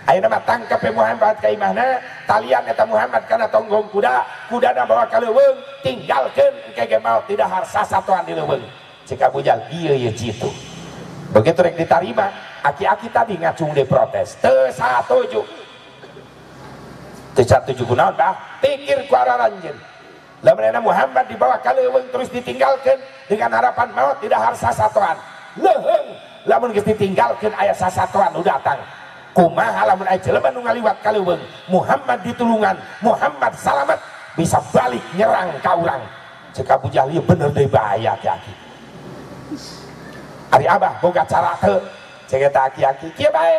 Ayeuna mah tangkep Muhammad ka imahna, talian eta Muhammad kana tonggong kudana bawa ka leuweung, tinggalkeun engke ge maot di dahar sasatoan di leuweung. Cek Abu Jahal, ieu jitu. Begitu rek ditarima, aki-aki tadi ngacung di protes, teu satuju. Teu satuju kunaon bah? Pikir ku arah ranjeun. Lamun ena Muhammad dibawa ka leuweung terus ditinggalkeun dengan harapan maot di dahar sasatoan. Leuheung, lamun geus ditinggalkeun aya sasatoan nu datang. Kumaha lamun aya jelema nu ngaliwat ka leuweung, Muhammad ditulungan, Muhammad salamet, bisa balik nyerang ka urang. Cek Abu Jahal, ieu bener deui bahaya aki-aki. Ari Abah boga cara teu? Cek eta aki-aki, kieu bae.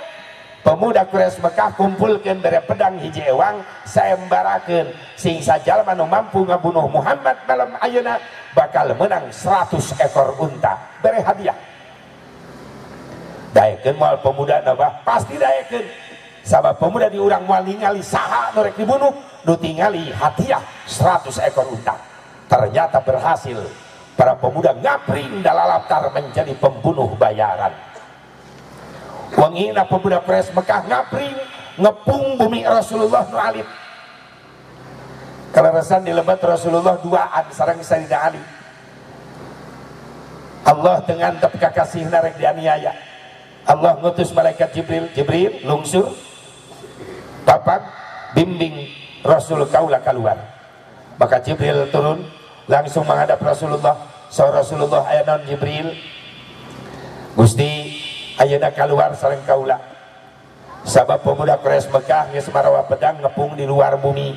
Pemuda Quraisy Mekah kumpulkeun bere pedang hiji ewang, saembarakeun sing sajalma nu mampu ngabunuh Muhammad malam ayeuna bakal menang 100 ekor unta. Bere hadiah. Daekeun moal pemuda nabah pasti daekeun sabab pemuda di urang moal ningali saha nu rek dibunuh, nu tingali hadiah 100 ekor unta. Ternyata berhasil, para pemuda ngapring dalalaptar menjadi pembunuh bayaran. Wangina pemuda Quraisy Mekah ngapring ngepung bumi Rasulullah nu alit. Kaleresan di lebat Rasulullah duaan sareng Sayyidina Ali. Allah dengan tep kakasihna rek dianiaya. Allah ngutus malaikat Jibril lungsur papak bimbing Rasul kaula keluar. Maka Jibril turun langsung menghadap Rasulullah. Rasulullah aya naon Jibril? Gusti ayeuna keluar sareng kaula. Sabab pemuda Quraisy Mekah geus marawa pedang ngepung di luar bumi.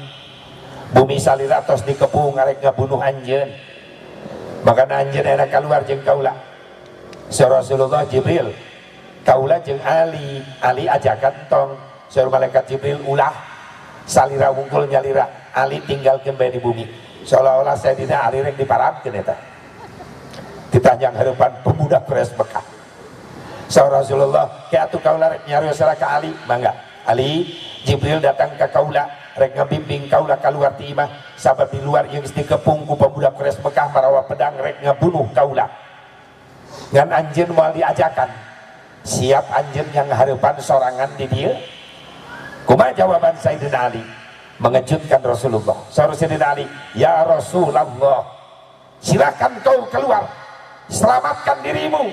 Bumi salira tos dikepung arek ngabunuh anjeun. Maka anjeun aya keluar jeung kaula. Rasulullah Jibril kaula jeung Ali ajakan tong saur malaikat Jibril ulah salira wungkul nyalira Ali tinggalkeun bae di bumi. Seolah-olah Sayyidina Ali rek diparamkeun eta. Ditanjang hareupan pemuda Quraisy Mekah. Saur Rasulullah, "Ke atuh kaula rek nyarios ka Ali?" Mangga. Ali, Jibril datang ka kaula rek ngabimbing kaula keluar ti imah sabab di luar ieu geus dikepung ku pemuda Quraisy Mekah marawa pedang rek ngabunuh kaula. Ngan anjeun moal diajakan. Siap anjeun yang hareupan sorangan di dia? Kumaha jawaban Sayyidina Ali? Mengejutkan Rasulullah. Saur Sayyidina Ali, "Ya Rasulullah, silakan kau keluar. Selamatkan dirimu.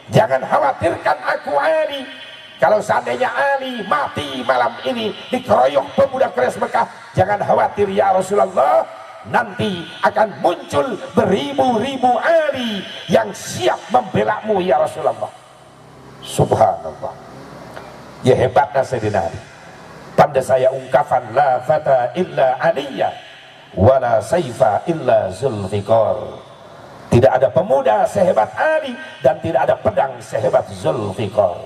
Jangan khawatirkan aku Ali. Kalau seandainya Ali mati malam ini dikeroyok pemuda Quraisy Mekah, jangan khawatir ya Rasulullah. nanti akan muncul beribu-ribu ali yang siap membelamu ya Rasulullah. Subhanallah, ya hebatnya Sayyidina Ali. Pandai saya ungkapan la fata illa aliyya wala saifa illa zulfiqar. Tidak ada pemuda sehebat Ali dan tidak ada pedang sehebat Zulfiqar.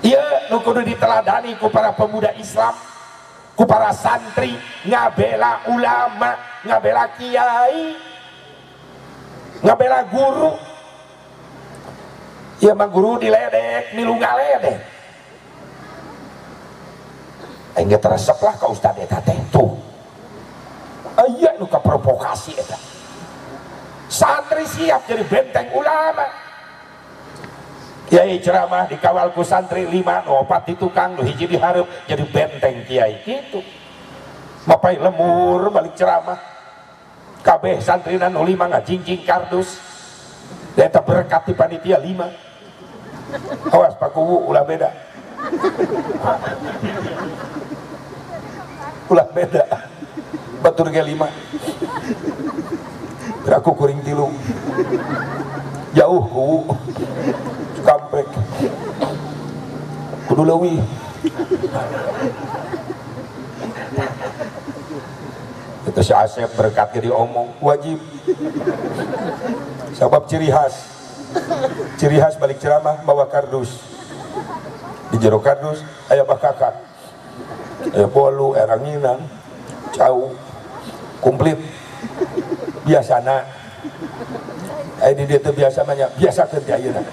Iya, nu kudu diteladani ku para pemuda Islam, ku para santri, ngabela ulama, ngabela kiai, ngabela guru. Ya mah guru diledek, milu ngaledek. Aing ge teresep lah ka ustad eta teh tuh. Aya nu ka provokasi eta. Santri siap jadi benteng ulama. Kiai ceramah dikawal ku santri 5, 4 di tukang, 1 dihareup jadi benteng kiai gitu. Mapai lemur balik ceramah. Kabeh santrina nu 5 ngajingjing kardus. Eta berkat di panitia 5. Awas pakuwu ulah beda. Ulah beda. Batur ge 5. Aku kuring 3. Jauh ku kampret. Kudu leuwih. Itu si Asep berkat jadi omong wajib. Sebab ciri khas balik ceramah bawa kardus. Di jero kardus aya bakakat. Aya bolu, aya ranginan, cau, komplit. Biasana. Di dia itu biasa banyak, biasa kerja ayeuna.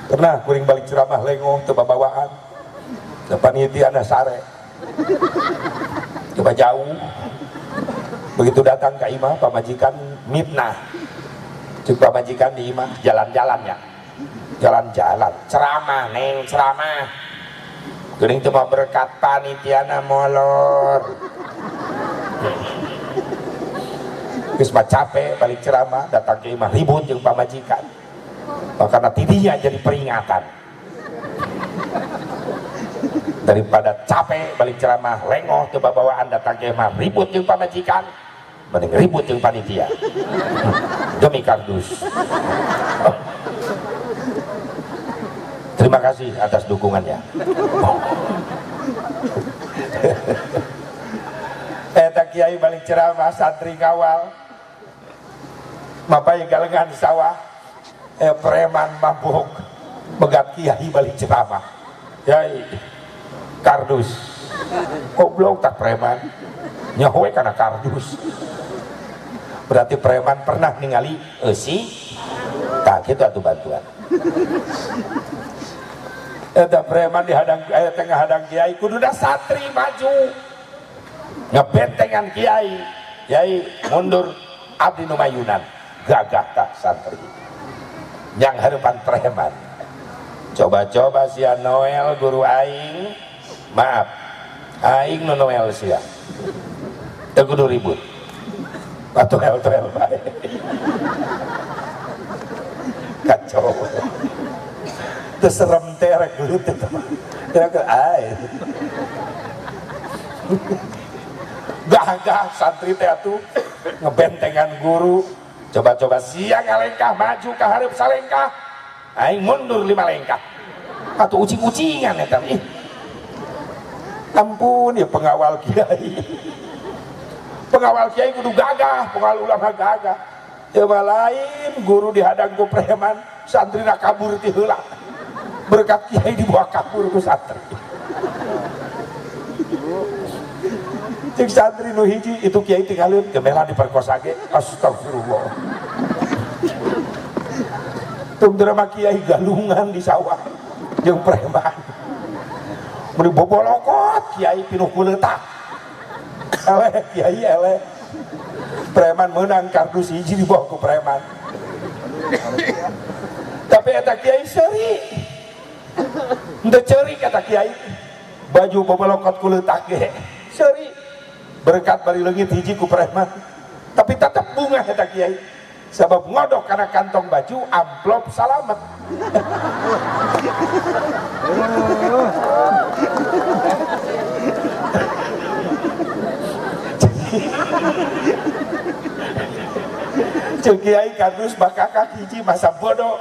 Pernah kuring balik ceramah lengoh teu babawaan. Depan itu ada sare. Coba jauh. Begitu datang ke imah pamajikan mitnah. Cek pamajikan di imah jalan-jalannya. Jalan-jalan, ceramah neng ceramah. Geuning teu mah berkat panitiana molor. Geus mah capek balik ceramah datang ke imah ribut jeung pamajikan. Makana tidinya jadi peringatan. Daripada capek balik ceramah lengoh teu babawaan datang ke imah ribut jeung pamajikan, mending ribut jeung panitia. Demi kardus. Terima kasih atas dukungannya. Eta kiai balik ceramah santri kawal. Mapai galengan sawah. Preman mabuk begat kiai balik ceramah. Yai kardus. Goblok tak preman. Nyahoe kana kardus. Berarti preman pernah ningali eusi. Tah kitu atuh bantuan. Eta preman dihadang tengah hadang kiai kududa santri maju ngebentengan kiai. Kiai mundur abdi nu mayunan gagah tak santri yang harapan preman. Coba-coba sia Noel guru aing, maaf aing nu Noel sia teu kudu ribut patoel bae kacau. Teu serem teh rek gelut teh mah teh ae gagah santri teh atuh ngebentengan guru. Coba-coba sia ngalengkah maju ka hareup salengkah aing mundur 5 lengkah atuh ucing-ucingan eta ih. Ampun ya pengawal kiai kudu gagah, pengawal ulama gagah. Ya lain guru dihadang ku preman, santrina kabur ti heula. Berkat kiai dibawa kabur ku santri. Cek santri nu hiji itu kiai tinggalin gemela diperkosa ge. Astagfirullah. Tung drama kiai galungan di sawah jeung preman. Mun bobolokot kiai pinuh kuleutak. Eleh kiai eleh. Preman menang kardus hiji dibawa ku preman. Tapi eta kiai seuri. Henteu ceuri kata kiai. Baju bobolokot kuleutak ge. Seuri. Berkat bari leungit hiji ku preman. Tapi tetep bunga eta kiai. Sebab ngodok karena kantong baju amplop salamet. Jeung kiai kardus bakakak hiji masa bodoh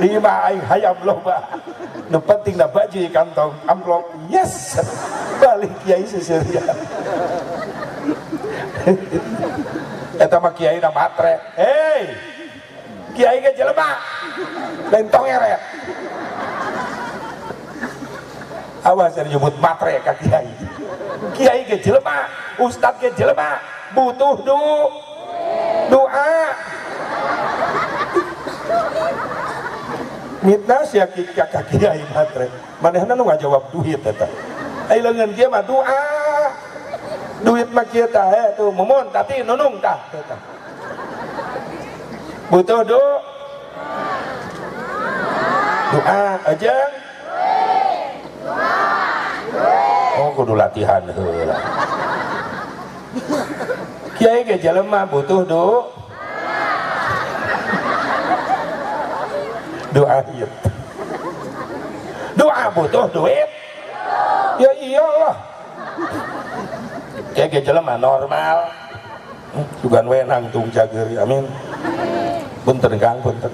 5 aing hayam loba nu penting na baju di kantong amplop yes balik kiai seseureun eta mah kiai na matre hei kiai ge jelema lain tongeret awas disebut matre ka kiai kiai ge jelema ustad ge jelema butuh doa mitna sia kakak kiai matre manehna nu ngajawab duit eta ai leungeun kieu mah doa duit mah kieu tah tuh mumun tati nunung tah eta butuh doa ajeng oh kudu latihan heula kiai ge jelema butuh doa doa butuh duit ya iyalah kiai ge jelema normal sugan we nangtung cageuri amin punten Kang punten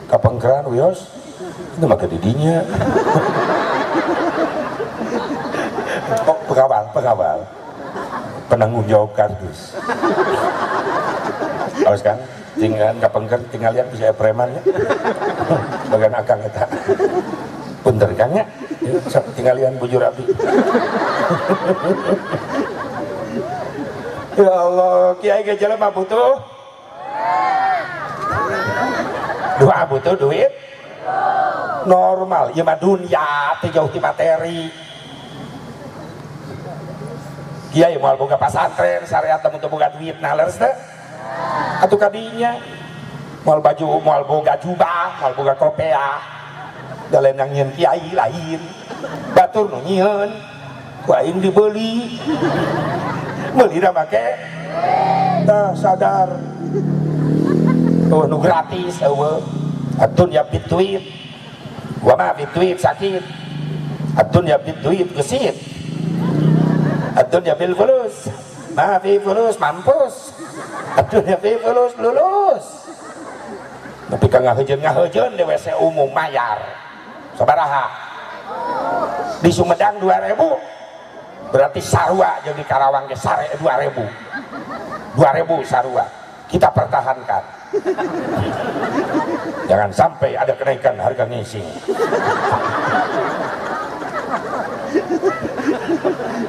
kapengkeran wios itu mah didinya pengawal penanggung jawab kardus awas Kang tinggal kapengker tinggal lihat bisa premannya bagian akang eta punten Kang nya tinggal lihat bujur abdi ya Allah kiai ge jelema butuh doa butuh duit normal ieu mah dunya teh jauh ti materi kiai moal boga pasantren syariat teu boga duit naleres teh atuh kadinya moal baju moal boga jubah moal boga kopea da lain yang nyieun kiai lain batur nu nyieun ku aing dibeli meuli da make tah sadar oh nu gratis eueuh adunya bituit wa ma bituit sakit adunya bituit gesit adunya bil fulus ma fi fulus mampus adunya fi fulus lulus tapi ka ngahejeun di WC umum mayar sabaraha di Sumedang 2000 berarti sarua jeung di Karawang ge sare 2000 sarua kita pertahankan jangan sampai ada kenaikan harga ngising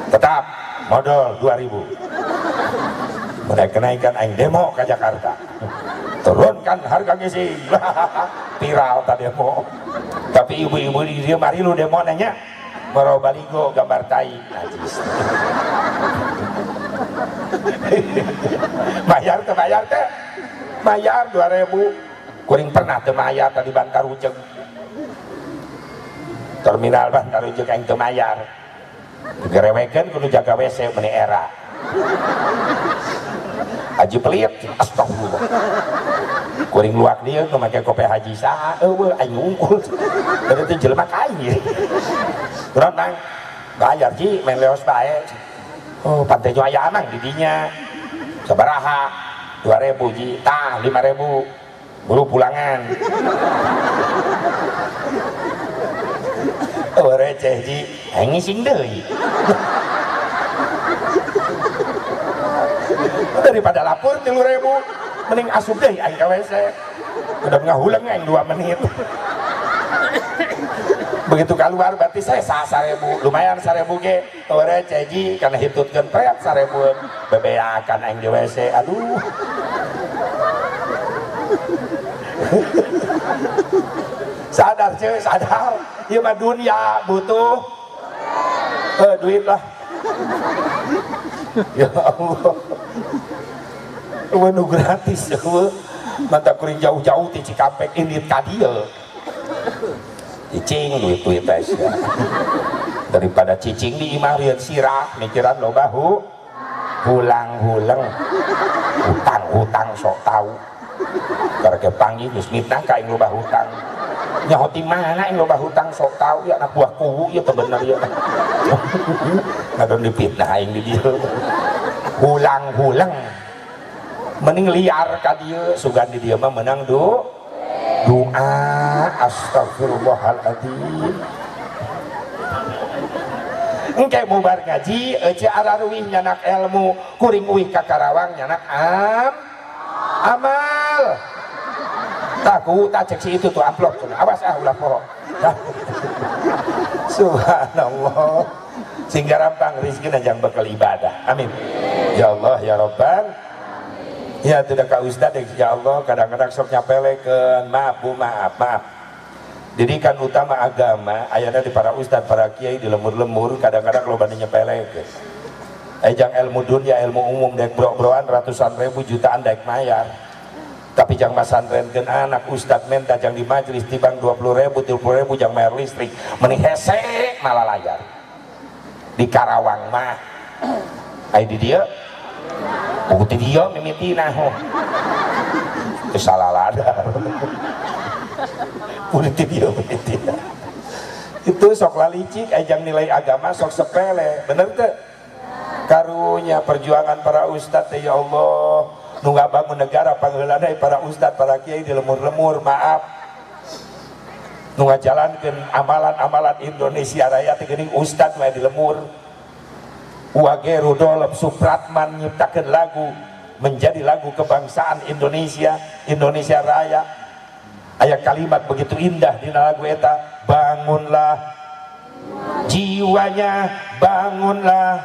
tetap modal 2000 mulai kenaikan aing demo ke Jakarta turunkan harga ngising viral tadi demo tapi ibu-ibu di dia mari lu demo nanya maro baligo gambar tai najis bayar teh bayar 2000 kuring pernah teu mayar tadi Bantarujeng terminal Bantarujeng aing teu mayar digerewekeun kudu jaga WC meni era haji pelit astagfirullah kuring luak dia nu make kopi haji saha eueuh aing ngungkul da teh jelema kain kurang nang bayar ji main leos bae oh pantai Joaya mang di dinya sabaraha 2000 ji tah 5000 bulu pulangan oh receh ji aing ngising deui daripada lapor 3000 mending asup deh aing ka WC udah ngahulang aing 2 menit begitu keluar berarti saya 1000 lumayan 1000 ge ore ceji karena hitutkeun pret 1000 bebeakan aing di WC aduh sadar cuy sadar ieu mah dunia butuh duit lah ya Allah nu gratis eueuh mata kuring jauh-jauh ti Cikampek indit ka dieu cicing duit ya. Daripada cicing di imah rian sirah mikiran loba hulang-hulang hutang sok tahu karena kepanggih geus mitnah ka ing loba hutang nyaho ti mana ing loba hutang sok tahu ya anak buah kuwu ieu teh bener ya ngadon dipitnah aing di dieu hulang-hulang mending liar ka dieu sugan di dieu mah menang doa astagfirullahaladzim. Engke mubar ngaji ece araruih nyanak ilmu kuring uih ka Karawang nyanak amal taku tak cek si itu tuh amplop tuh awas ulah poho. Subhanallah sehingga rampang rizki najang bekal ibadah amin ya Allah ya Rabbal ya tidak kak Ustad ya Allah kadang-kadang sok nyapelekeun maaf bu maaf didikan utama agama ayana di para ustad para kiai di lemur-lemur kadang-kadang lo banding nyepelekeun ejang ilmu dunia ilmu umum dek bro-broan ratusan ribu jutaan dek mayar tapi jang masantrenkeun anak ustad menta jang di majelis tibang 20.000 30.000 jang mayar listrik meni hese malah layar di Karawang mah ai di dia bukti dia mimitina salah ladar bukti dia mimitina itu sok lalicik ejang nilai agama sok sepele bener tuh karunya perjuangan para ustad ya Allah nu ngabangun negara pangheulana para ustad para kiai di lemur-lemur maaf nu ngajalankeun amalan-amalan Indonesia Raya teh geuning ustad we di lemur Wage Rudolf Supratman nyiptakeun lagu menjadi lagu kebangsaan Indonesia Raya aya kalimat begitu indah di lagu eta bangunlah jiwanya bangunlah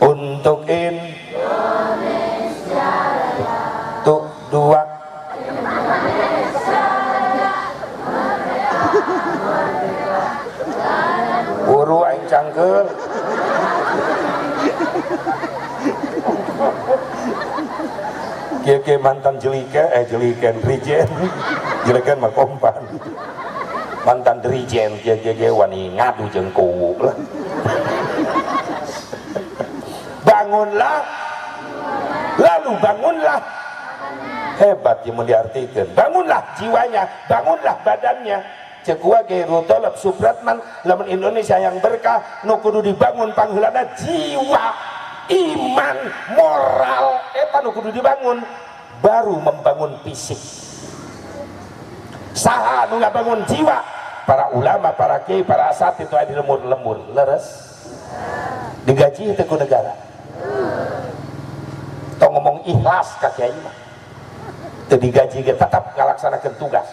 untuk Indonesia Raya tuh dua uru aing cangkeul kieu mantan jeliken Rijen jeliken mah kompan mantan Rijen kieu wani ngadu jeung kuwu lah bangunlah lalu bangunlah hebat yang diartikan bangunlah jiwanya bangunlah badannya cek Wage Rudolf Supratman lamun Indonesia yang berkah nu kudu dibangun pangheulana jiwa iman moral eta nu kudu dibangun baru membangun fisik saha nu ngabangun jiwa para ulama para kiai para asatid itu adi lemur-lemur leres digaji teu ku negara tong ngomong ikhlas ka kiai mah teu digaji ge tetap ngalaksanakeun tugas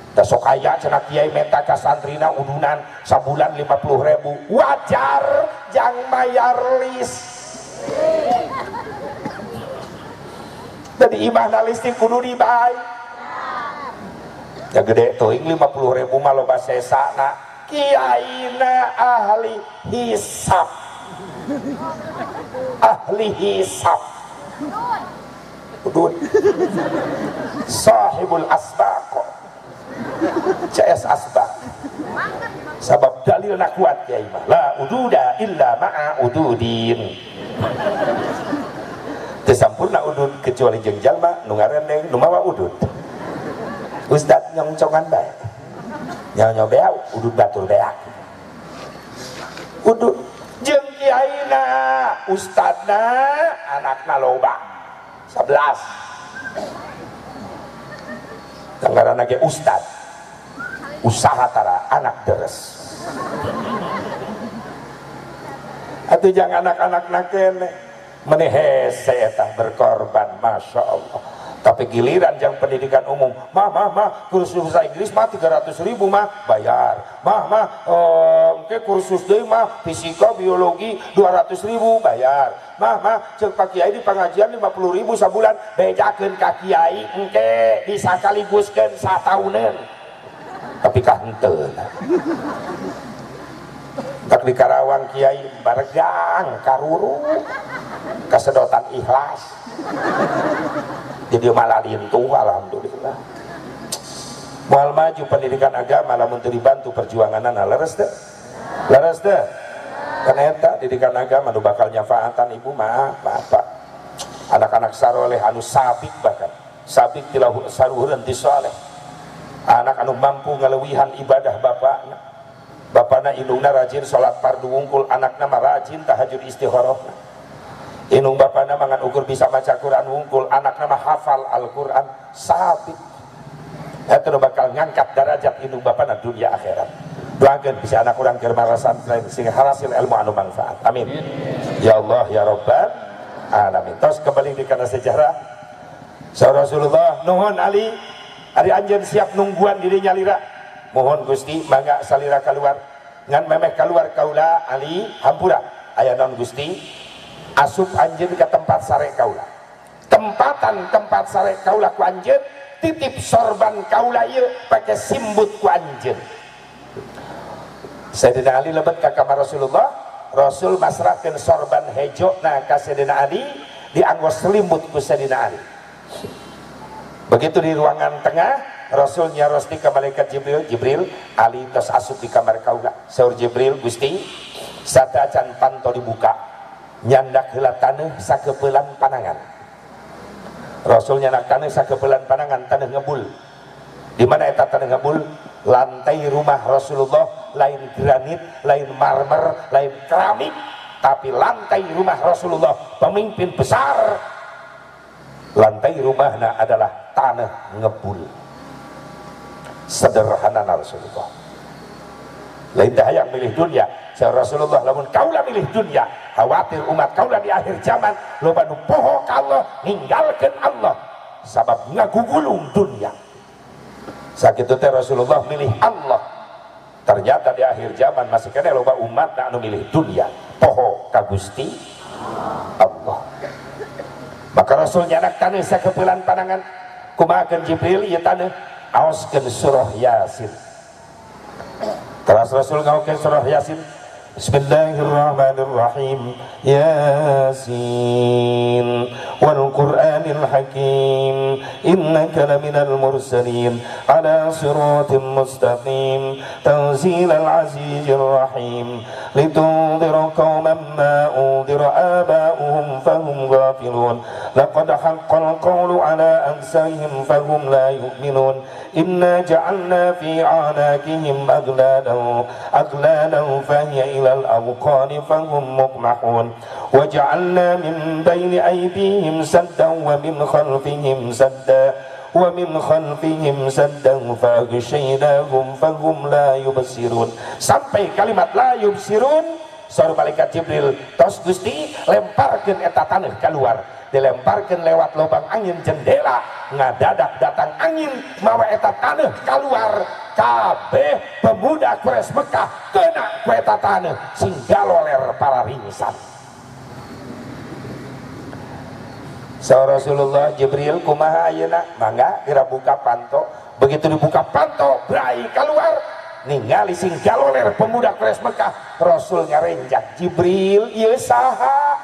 da sok aya cenah kiai menta ka santrina udunan sabulan 50.000 wajar jang mayar list jadi imahna listrik kudu dibayar ya gede teuing 50.000 mah loba sesana kiaina ahli hisab udun sahibul asbaq CS asbaq sabab dalilna kuat kiai mah la ududa illa ma'a ududin teu sampurna udud kecuali jeung jalma nu ngareneng nu mawa udud ustad nyongcongan bae nyaho beau udud batur beak udud jeung kiaina ustadna anakna loba 11 tanggarana ge ustad usaha tara anak deres atuh jangan anak-anak kene meneh hese eta berkorban masya Allah tapi giliran yang pendidikan umum mah kursus bahasa Inggris mah 300.000 mah bayar ke kursus deui mah fisika biologi 200.000 bayar mah ceuk pak kiai di pengajian 50.000 sabulan bejakeun ka kiai engke disakaliguskeun satauneun tapi kah henteu tak di Karawang kiai baregang karuru kasedotan ikhlas jadi malah lintuh alhamdulillah moal maju pendidikan agama lamun teu dibantu perjuanganna leres teh kana eta didikan agama nu bakal nyafaatan ibu maaf Pak anak-anak saroleh anu sabik bahkan sabik tilahu saruheureun ti saleh anak anu mampu ngaleuwihan ibadah bapana indungna rajin salat fardu wungkul anakna mah rajin tahajud istikharah inung bapana mangan ukur bisa maca Quran wungkul, anak nama hafal Al-Quran sabit. Itu bakal ngangkat derajat inung bapana dunia akhirat. Doakan bisa anak orang kermarasan sehingga hasil ilmu anu manfaat. Amin. Ya Allah ya Rabbal alamin. Terus kembali di kana sejarah. Saudara Rasulullah nuhun Ali anjeun siap nungguan diri nyalira. Mohon Gusti mangga salira keluar. Ngan memeh keluar kaula Ali hampura. Aya naon Gusti? Asup anjeun ke tempat sare kaula. Tempatan tempat sare kaula ku anjeun, titip sorban kaula ieu pake simbut ku anjeun. Sayyidina Ali lebet ka kamar Rasulullah, Rasul masrahkeun sorban hejona ka Sayyidina Ali, dianggo selimut ku Sayyidina Ali. Begitu di ruangan tengah, Rasul nyaros di ka malaikat Jibril, Ali tos asup di kamar kaula. Saur Jibril, Gusti, sadacan panto dibuka, nyandak heula taneuh sakeupelan panangan. Rasul nyandak taneuh sakeupelan panangan, taneuh ngebul. Di mana eta taneuh ngebul? Lantai rumah Rasulullah lain granit, lain marmer, lain keramik, tapi lantai rumah Rasulullah pemimpin besar, lantai rumahnya adalah tanah ngebul. Sederhana Rasulullah. Lain dah yang milih dunia. Saya Rasulullah lamun kaulah milih dunia, khawatir umat kaulah di akhir zaman loba nu poho ka Allah, ninggalkeun Allah sabab ngagugulung dunia. Sakitu teh Rasulullah milih Allah. Ternyata di akhir zaman masih kena loba umat anu milih dunia, poho ka Gusti Allah. Maka Rasul nyanak taneuh sakeupelan panangan, kumahakeun Jibril ieu taneuh aoskeun surah Yasin. Terus Rasul ngaokeun surah Yasin. Bismillahirrahmanirrahim. Yasin wal Qur'anil Hakim innaka laminal mursalin ala siratim mustaqim tanzilal azizir rahim litundhira qauman ma undhira aba'uhum fahum ghafilun laqad haqqal qawlu ala aksarihim fahum la yu'minun inna ja'alna fi a'naqihim aghlalan fahiya ila al-awqani fahum muqmahun waja'alna min bayni aydihim saddan wa min khalfihim saddan faghshaynahum fahum la yubsirun. Sampai kalimat la yubsirun, saur malaikat Jibril tos Gusti lemparkeun eta taneuh keluar, dilemparkeun lewat lubang angin jendela, ngadadak datang angin mawa eta taneuh keluar. Kabeh pemuda Quraisy Mekah kena ku eta taneuh sing galoler para ringsan. Saur Rasulullah Jibril kumaha ayeuna? Mangga kira buka panto. Begitu dibuka panto, brai keluar ningali sing galoler pemuda Quraisy Mekah. Rasul ngarenjak, Jibril ieu saha?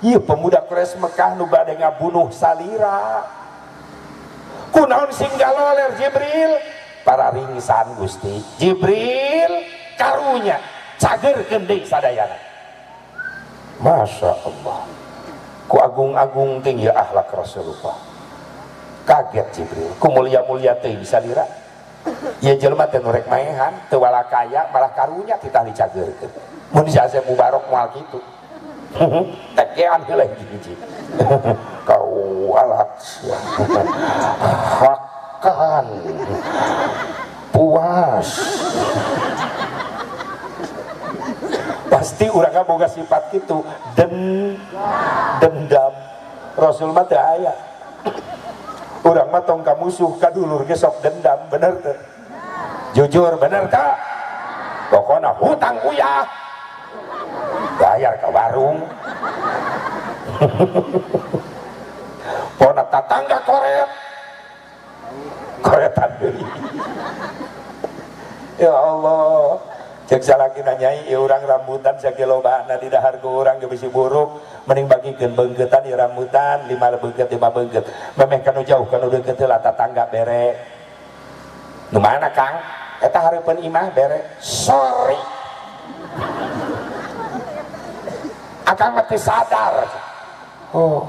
Ieu pemuda Quraisy Mekah nu bade ngabunuh salira. Kunaon sing galoler Jibril? Para ringsan Gusti. Jibril karunya cagerkeun deui sadayana. Masya Allah, ku agung-agung tinggi akhlak Rasulullah. Kaget Jibril, ku mulia-mulia teuing salira. Ieu jelema teh nu rek maehan, teu wala kaya, malah karunya kita dicagerkeun. Mun Syekh Mubarok moal kitu. Tekean heula hiji-hiji. Kau alat hakan puas. Pasti urang boga sifat kitu, dendam. Rasul mah teu aya. Urang mah tong ka musuh ka dulur ge sok dendam, bener teu? Jujur bener teu? Pokona hutang uyah bayar ke warung. Pona tatangga koretan deui. Ya Allah, cek salakina nyai ieu urang rambutan sakelobana di dahar ku urang geus bisi buruk, mending bagikeun beungkeutan ieu rambutan 5 beungkeut memeh kanu jauh kanu deukeut heula tatangga bere. Nu mana Kang? Eta hareupeun imah bere. Sorry. Akang mah teu sadar. Oh,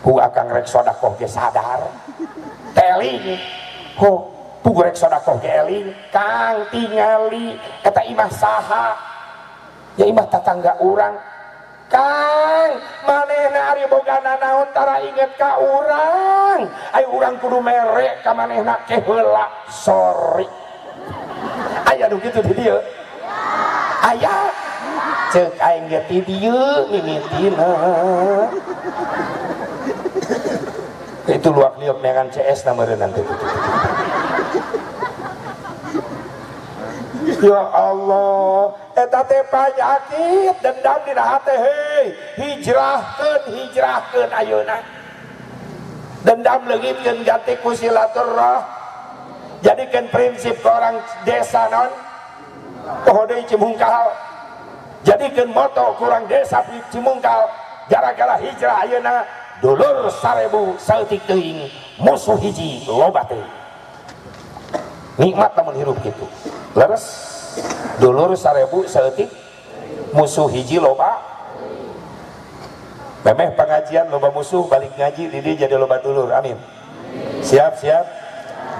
ku akang rek sodakoh ge sadar. Teling. Oh, ku rek sodakoh ge eling. Kang tingali eta imah saha? Ya imah tatangga urang. Kang manehna ari bogana naon tara inget ka urang ai urang kudu mere ka manehna ke heula sorry aya nu kitu di dieu aya ceuk aing ge ti dieu mimitina itu luak liuk dengan CS na meureun nanti. Ya Allah, eta teh panyakit dendam dina hate heuy. Hijrahkeun ayeuna. Dendam leungitkeun ganti ku silaturah. Jadikeun prinsip ke orang desa non. Poho deui Cimungkal. Jadikeun moto ku urang desa Cimungkal. Gara-gara hijrah ayeuna dulur 1000 saeutik teuing musuh hiji loba teuing. Nikmat lamun hirup kitu. Leres dulur 1000 saeutik musuh hiji loba memeh pengajian loba musuh balik ngaji di dieu jadi loba dulur amin siap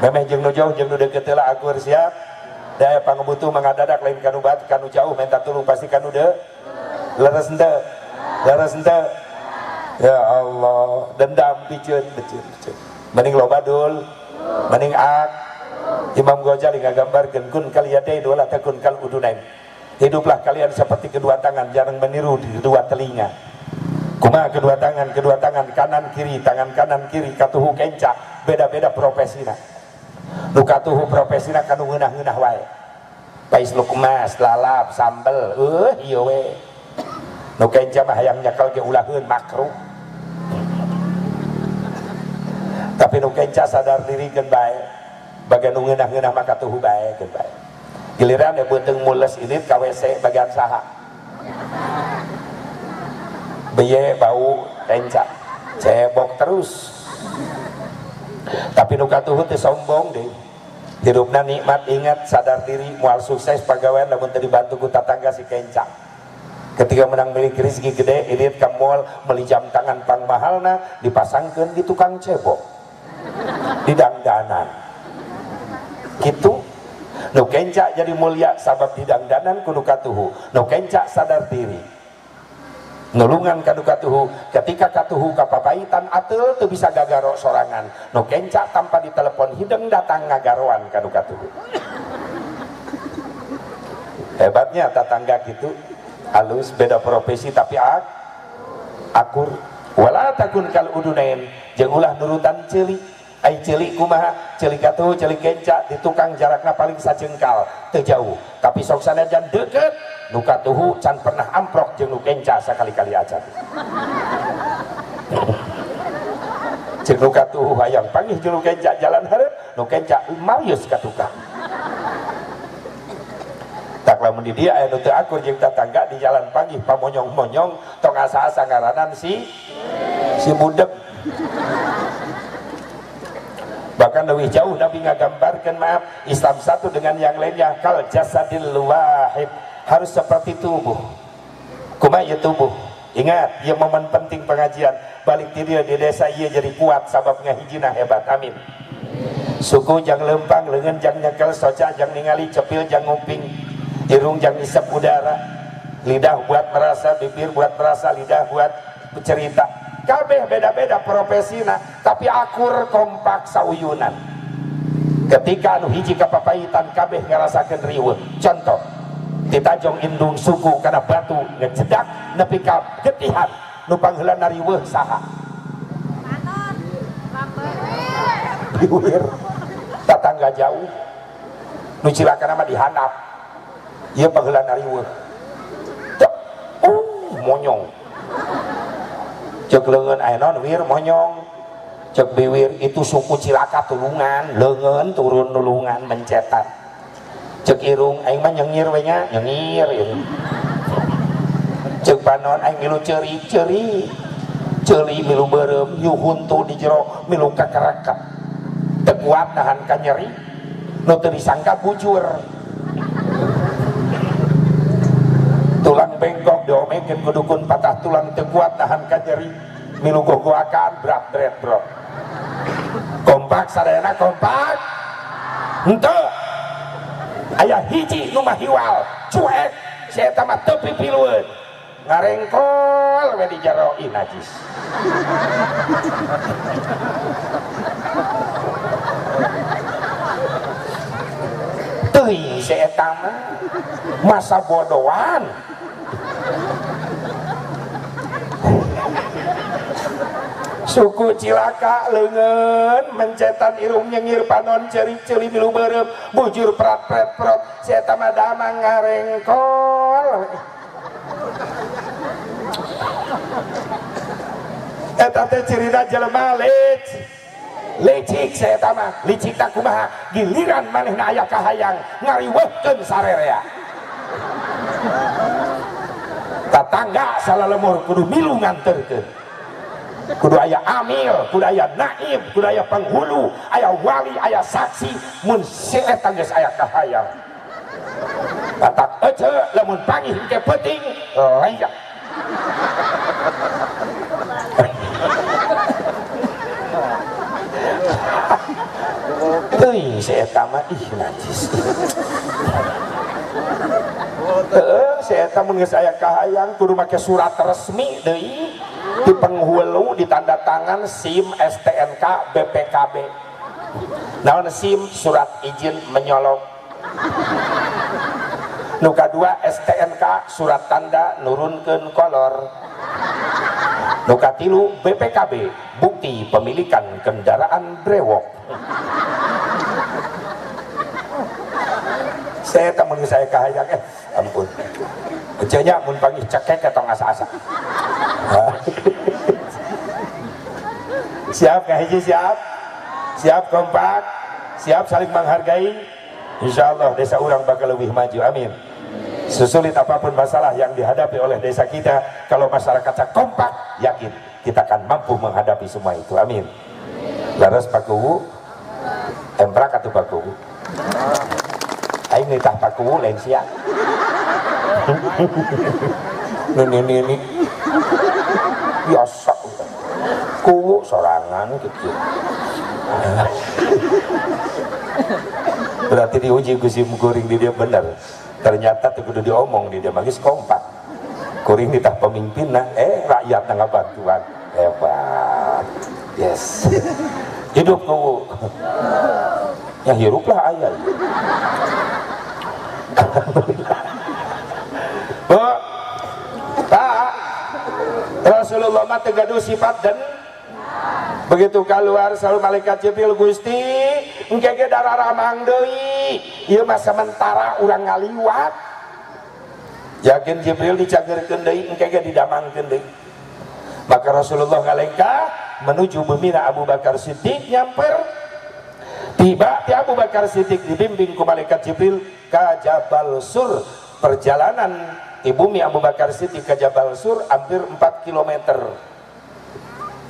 memeh jeung nu jauh jeung nu deukeut heula akur siap daya pangabutuh mangadadak lain kanu bat kanu jauh minta tulung pasti kanu deu leres henteu ya Allah dendam piceun mending loba dul mending Imam Ghazali ngagambarkeun kun kaliyadain wala takun kal udunain. Hiduplah kalian seperti kedua tangan, jangan meniru di kedua telinga. Kumaha kedua tangan kanan kiri, tangan kanan kiri katuhu kenca, beda-beda profesina. Nu katuhu profesina kanu ngeunah-ngeunah wae. Pais lukmas, lalap, sambel, ieu we. Nu kenca mah hayang nyakel ge ulaheun makruh. Tapi nu kenca sadar dirikeun bae. Bagian ngeunah-ngeunah maka tuh bae keun bae. Giliran ya beuteung mules ini ka WC bagian saha? Beye bau kenca. Cebok terus. Tapi nu katuhu teh sombong deui. Hirupna nikmat ingat sadar diri moal sukses pagawean lamun teu dibantu ku tatangga si kenca. Ketika menang milik rezeki gede irit ka moal meuli jam tangan pangmahalna dipasangkeun di tukang cebok. Di dangdanan. Gitu nu kenca jadi mulia sabab didangdanan kudu katuhu nu kenca sadar diri nulungan kadu katuhu ketika katuhu kapapaitan ateul teu bisa gagaro sorangan nu kenca tanpa ditelepon hideung datang ngagaroan kadu katuhu hebatnya tetangga gitu halus beda profesi tapi akur wala takun kal udunain jeung ulah nurutan ceuli ai ceuli kumaha ceuli katuh ceuli kenca di tukang jarakna paling sajengkal teu jauh tapi sok sanajan deukeut nu katuhu can pernah amprok jeung nu kenca sakali-kali acan jeung nu katuhu hayang panggih jeung nu kenca jalan hareup nu kenca marius ka tukang tak lamun di dieu aya nu teu akur jeung tetangga di jalan panggih pamonyong-monyong tong asa-asa ngaranan si budak. Bahkan lebih jauh Nabi ngagambarkan Islam satu dengan yang lainnya kal jasadil wahid harus seperti tubuh. Kumaha ieu tubuh? Ingat, ieu momen penting pengajian. Balik ti dieu di desa ieu jadi kuat sabab ngahijina hebat. Amin. Suku jang lempang, leungeun jang nyekel, soca jang ningali, cepil jang nguping, irung jang isep udara, lidah buat merasa, bibir buat merasa, lidah buat bercerita. Kabeh beda-beda profesina tapi akur kompak sauyunan ketika anu hiji kapapaitan kabeh ngarasakeun riweuh contoh di Tanjung Indung suku kana batu ngecedak nepi ka getihan nu pangheulana riweuh saha biwir tatangga jauh nu cilakana mah dihandap ieu pangheulana riweuh monyong cek leungeun aya naon wir monyong cek biwir itu suku cilaka tulungan leungeun turun nulungan mencetan cek irung aing mah nyengir we nya nyengir cek panon aing milu ceuri milu beureum yu huntu di jero milu kakarakat teu kuat nahan ka nyeri nu teu disangka bujur tulang bengkok diomekeun ku dukun patah tulang teu kuat nahan ka nyeri milu gogoakan brak dret bro kompak sadayana kompak henteu aya hiji nu mah hiwal cuek si eta mah teu pipilueun ngarengkol we di jaroi najis. Teuing si eta mah masa bodohan. Suku cilaka leungeun mencetan irung nyengir panon ceri-ceri milu beureum bujur prat pret prot si eta mah damang ngarengkol. Eta teh cirina jelema licik saya tama licik tak kumaha giliran manehna aya kahayang ngariweuhkeun sarerea tatangga salalemur kudu milu nganterkeun kudu aya amil kudu aya naib kudu aya penghulu aya wali aya saksi mun si eta geus aya kahayang tatak ece lamun pangih ke penting layak teuing si eta mah ih najis. Si eta mun geus aya kahayang kudu make surat resmi deui di penghulu ditanda tangan SIM STNK BPKB. Naon SIM surat izin menyolong. Nu kadua STNK surat tanda nurunkeun kolor. Nu katilu BPKB bukti pemilikan kendaraan brewok. Saya temen saya kahayang ampun kecenya mun panggih cekek atau asa-asa. Siap kahiji siap kompak siap saling menghargai insyaallah desa urang bakal lebih maju amin. Sesulit apapun masalah yang dihadapi oleh desa kita kalau masyarakatnya kompak yakin kita akan mampu menghadapi semua itu amin. Laras pakuwu emprak atau pakuwu aing nitah pakuwu lain sia ini biasa kuwu sorangan gitu berarti diuji gusim kuring di dia bener ternyata tuh kudu diomong di dia magis kompak kuring nitah pemimpin rakyat nggak bantuan hebat yes hidup kuwu ya hiruplah ayah Pak Rasulullah mah tegaduh sifat dan begitu keluar selalu malaikat Jibril Gusti engke darah ramang deui ieu mah sementara urang ngaliwat yakin Jibril dicagerkeun deui engke didamangkeun deui maka Rasulullah ngalengkah menuju bumina Abu Bakar Siddiq nyamper tiba ti Abu Bakar Siddiq dibimbing ku malaikat Jibril ka Jabal Sur perjalanan di bumi Abu Bakar Siddiq ke Jabal Sur hampir 4 km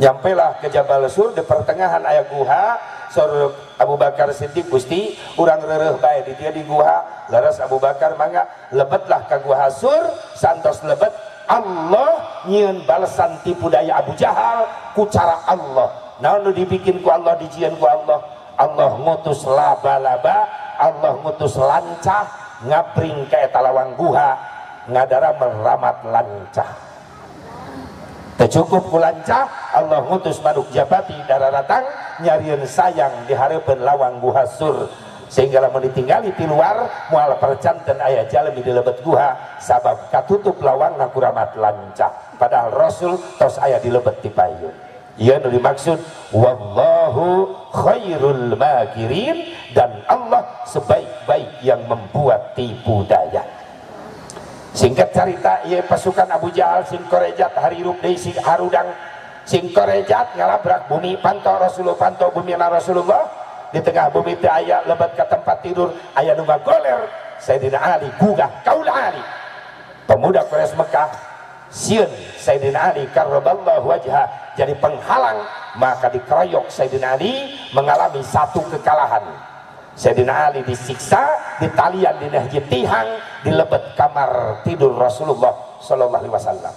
nyampelah ke Jabal Sur di pertengahan aya guha sur Abu Bakar Siddiq Gusti urang reureuh bae di dia di guha laras Abu Bakar mangga lebetlah ka guha Sur santos lebet Allah nyieun balesan tipu daya Abu Jahal ku cara Allah naon nu dibikin ku Allah dijieun ku Allah Allah ngutus laba-laba Allah ngutus lancah ngapring ke eta lawang guha ngadara meramat lancah tercukup ku lancah Allah ngutus manuk jabati dararatang nyarieun sayang di hareupeun lawang guha Sur sehingga lamun ditinggali di luar moal percanten aya jalmi di lebet guha sabab katutup lawangna ku ramat lancah padahal Rasul tos aya di lebet ti payun ieu nu dimaksud wallahu khairul makirin dan Allah sebaik-baik yang membuat tipu daya. Singkat cerita ieu pasukan Abu Jahal sing korejat harirup deui sing harudang sing korejat ngalabrak bumi pantau Rasulullah pantau bumi Rasulullah di tengah bumi teh aya lebat ke tempat tidur aya nu ngagoler Sayyidina Ali gugah kaula Ali pemuda Quraisy Mekah sieun Sayyidina Ali karraballahu wajha jadi penghalang maka dikeroyok Sayyidina Ali mengalami satu kekalahan Sayyidina Ali disiksa di talian di nahji tihang di lebet kamar tidur Rasulullah sallallahu alaihi wasallam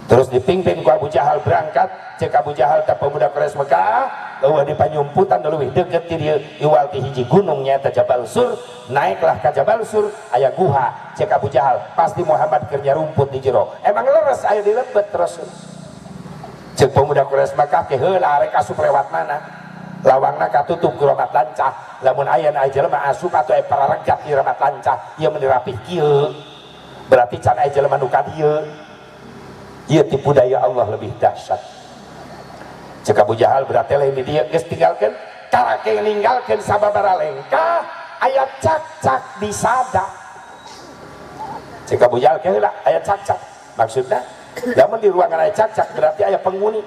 terus dipimpin ku Abu Jahal berangkat cek Abu Jahal tak pemuda Quraisy Mekah bahwa di panyumputan lebih deket ti dieu iwal ti hiji gunung nyaeta Jabal Sur. Naiklah ke Jabal Sur aya guha cek Abu Jahal pasti Muhammad keur rumput di jero emang leres aya di lebet Rasul cek pemuda Quraisy Makkah ke heula arek asup lewat mana lawangna katutup ku ramat lancah lamun aya na jelema asup atuh aya pararegat di ramat lancah ieu meni rapih kieu berarti can aya jelema nu ka dieu ieu tipu daya Allah lebih dahsyat cek Abu Jahal berarti lain di dieu geus tinggalkeun karake ninggalkeun sababaraha lengkah aya cak-cak di sada cek Abu Jahal ke heula aya cak-cak maksudna lamun di ruangan aya cak-cak berarti aya penghuni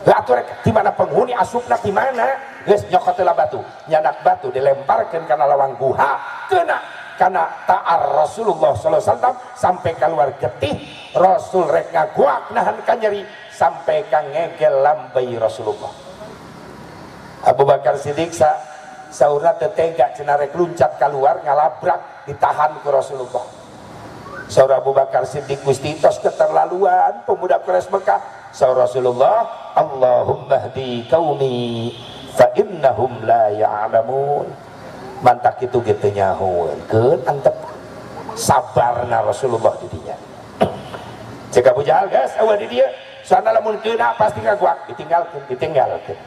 atuh rek di mana penghuni asupna di mana geus nyokot heula batu nyanak batu dilemparkeun kana lawang guha keuna kana ta'ar Rasulullah sallallahu alaihi wasallam sampai keluar getih Rasul rek ngaguak nahan ka nyeri sampai ka ngegel lambai Rasulullah. Abu Bakar Siddiq saurna teu tega cenah rek luncat keluar ngalabrak ditahan ku Rasulullah. Saur Abu Bakar Siddiq Gusti tos keterlaluan pemuda Quraisy Mekah. Saur Rasulullah, Allahumma hdi qaumi fa innahum la ya'lamun. Mantak itu gitu nyahuan keun antep sabarna Rasulullah di dinya cek Abu Jahal guys awa di dia soalnya lamun keuna pasti ngaguak ditinggalkeun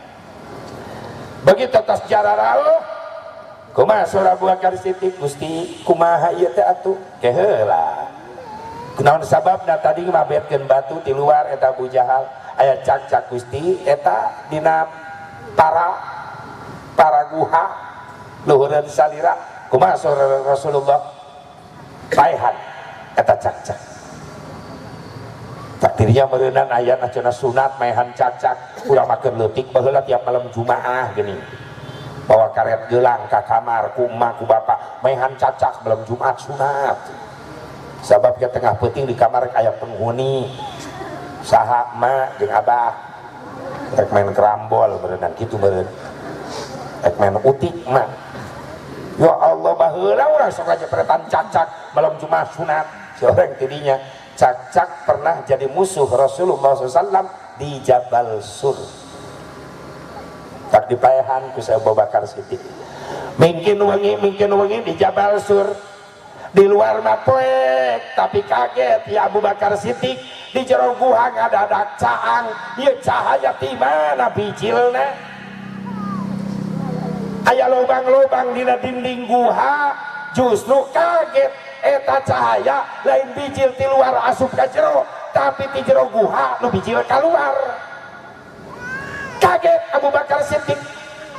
begitu tos jararal kumaha saur Abu Bakar Siddiq Gusti kumaha ieu teh atuh ke heula kunaon sababna tadi mabetkeun batu di luar eta Abu Jahal aya cak-cak Gusti eta dina para guha luhureun salira kumaha saudara Rasulullah paehan eta cak-cak takdirnya meureunan aya cenah sunat maehan cak-cak urang mah keur leutik baheula tiap malam Jumaah geuning bawa karet geulang ka kamar ku emak ku bapak maehan cak-cak malam Jumat sunat sabab ke tengah peuting di kamar aya penghuni saha emak jeung abah rek main kerambol beureunan kitu meureun rek main utik emak. Ya Allah baheula urang sok aja peretan cak-cak malam Jumat sunat seorang tidinya cak-cak pernah jadi musuh Rasulullah SAW di Jabal Sur tak dipaehan ku Abu Bakar Siddiq mungkin wengi di Jabal Sur di luar mah poek tapi kaget ya Abu Bakar Siddiq di jero guha ngadadak caang ieu cahaya ti mana bijilna aya lubang-lubang dina dinding guha justru kaget eta cahaya lain bijil ti luar asup ka jero tapi ti jero guha nu bijil keluar kaget Abu Bakar Siddiq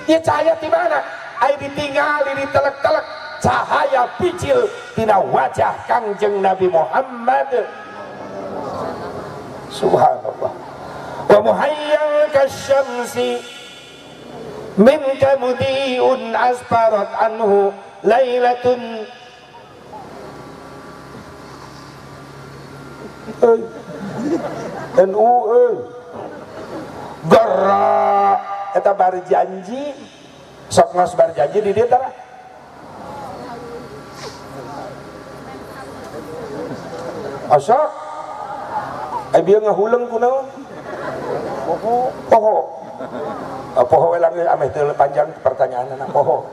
ieu cahaya ti mana ai ditinggali ditelek-telek cahaya bijil tina wajah Kangjeng Nabi Muhammad subhanallah wa muhayyal kasyamsi minka mudiun asparat anhu lailatun NU gerra eta barjanji sok ngos barjanji di dieu tara asok ai bieu ngahuleung kunaon poho poho we langeus ameh teu panjang pertanyaanna poho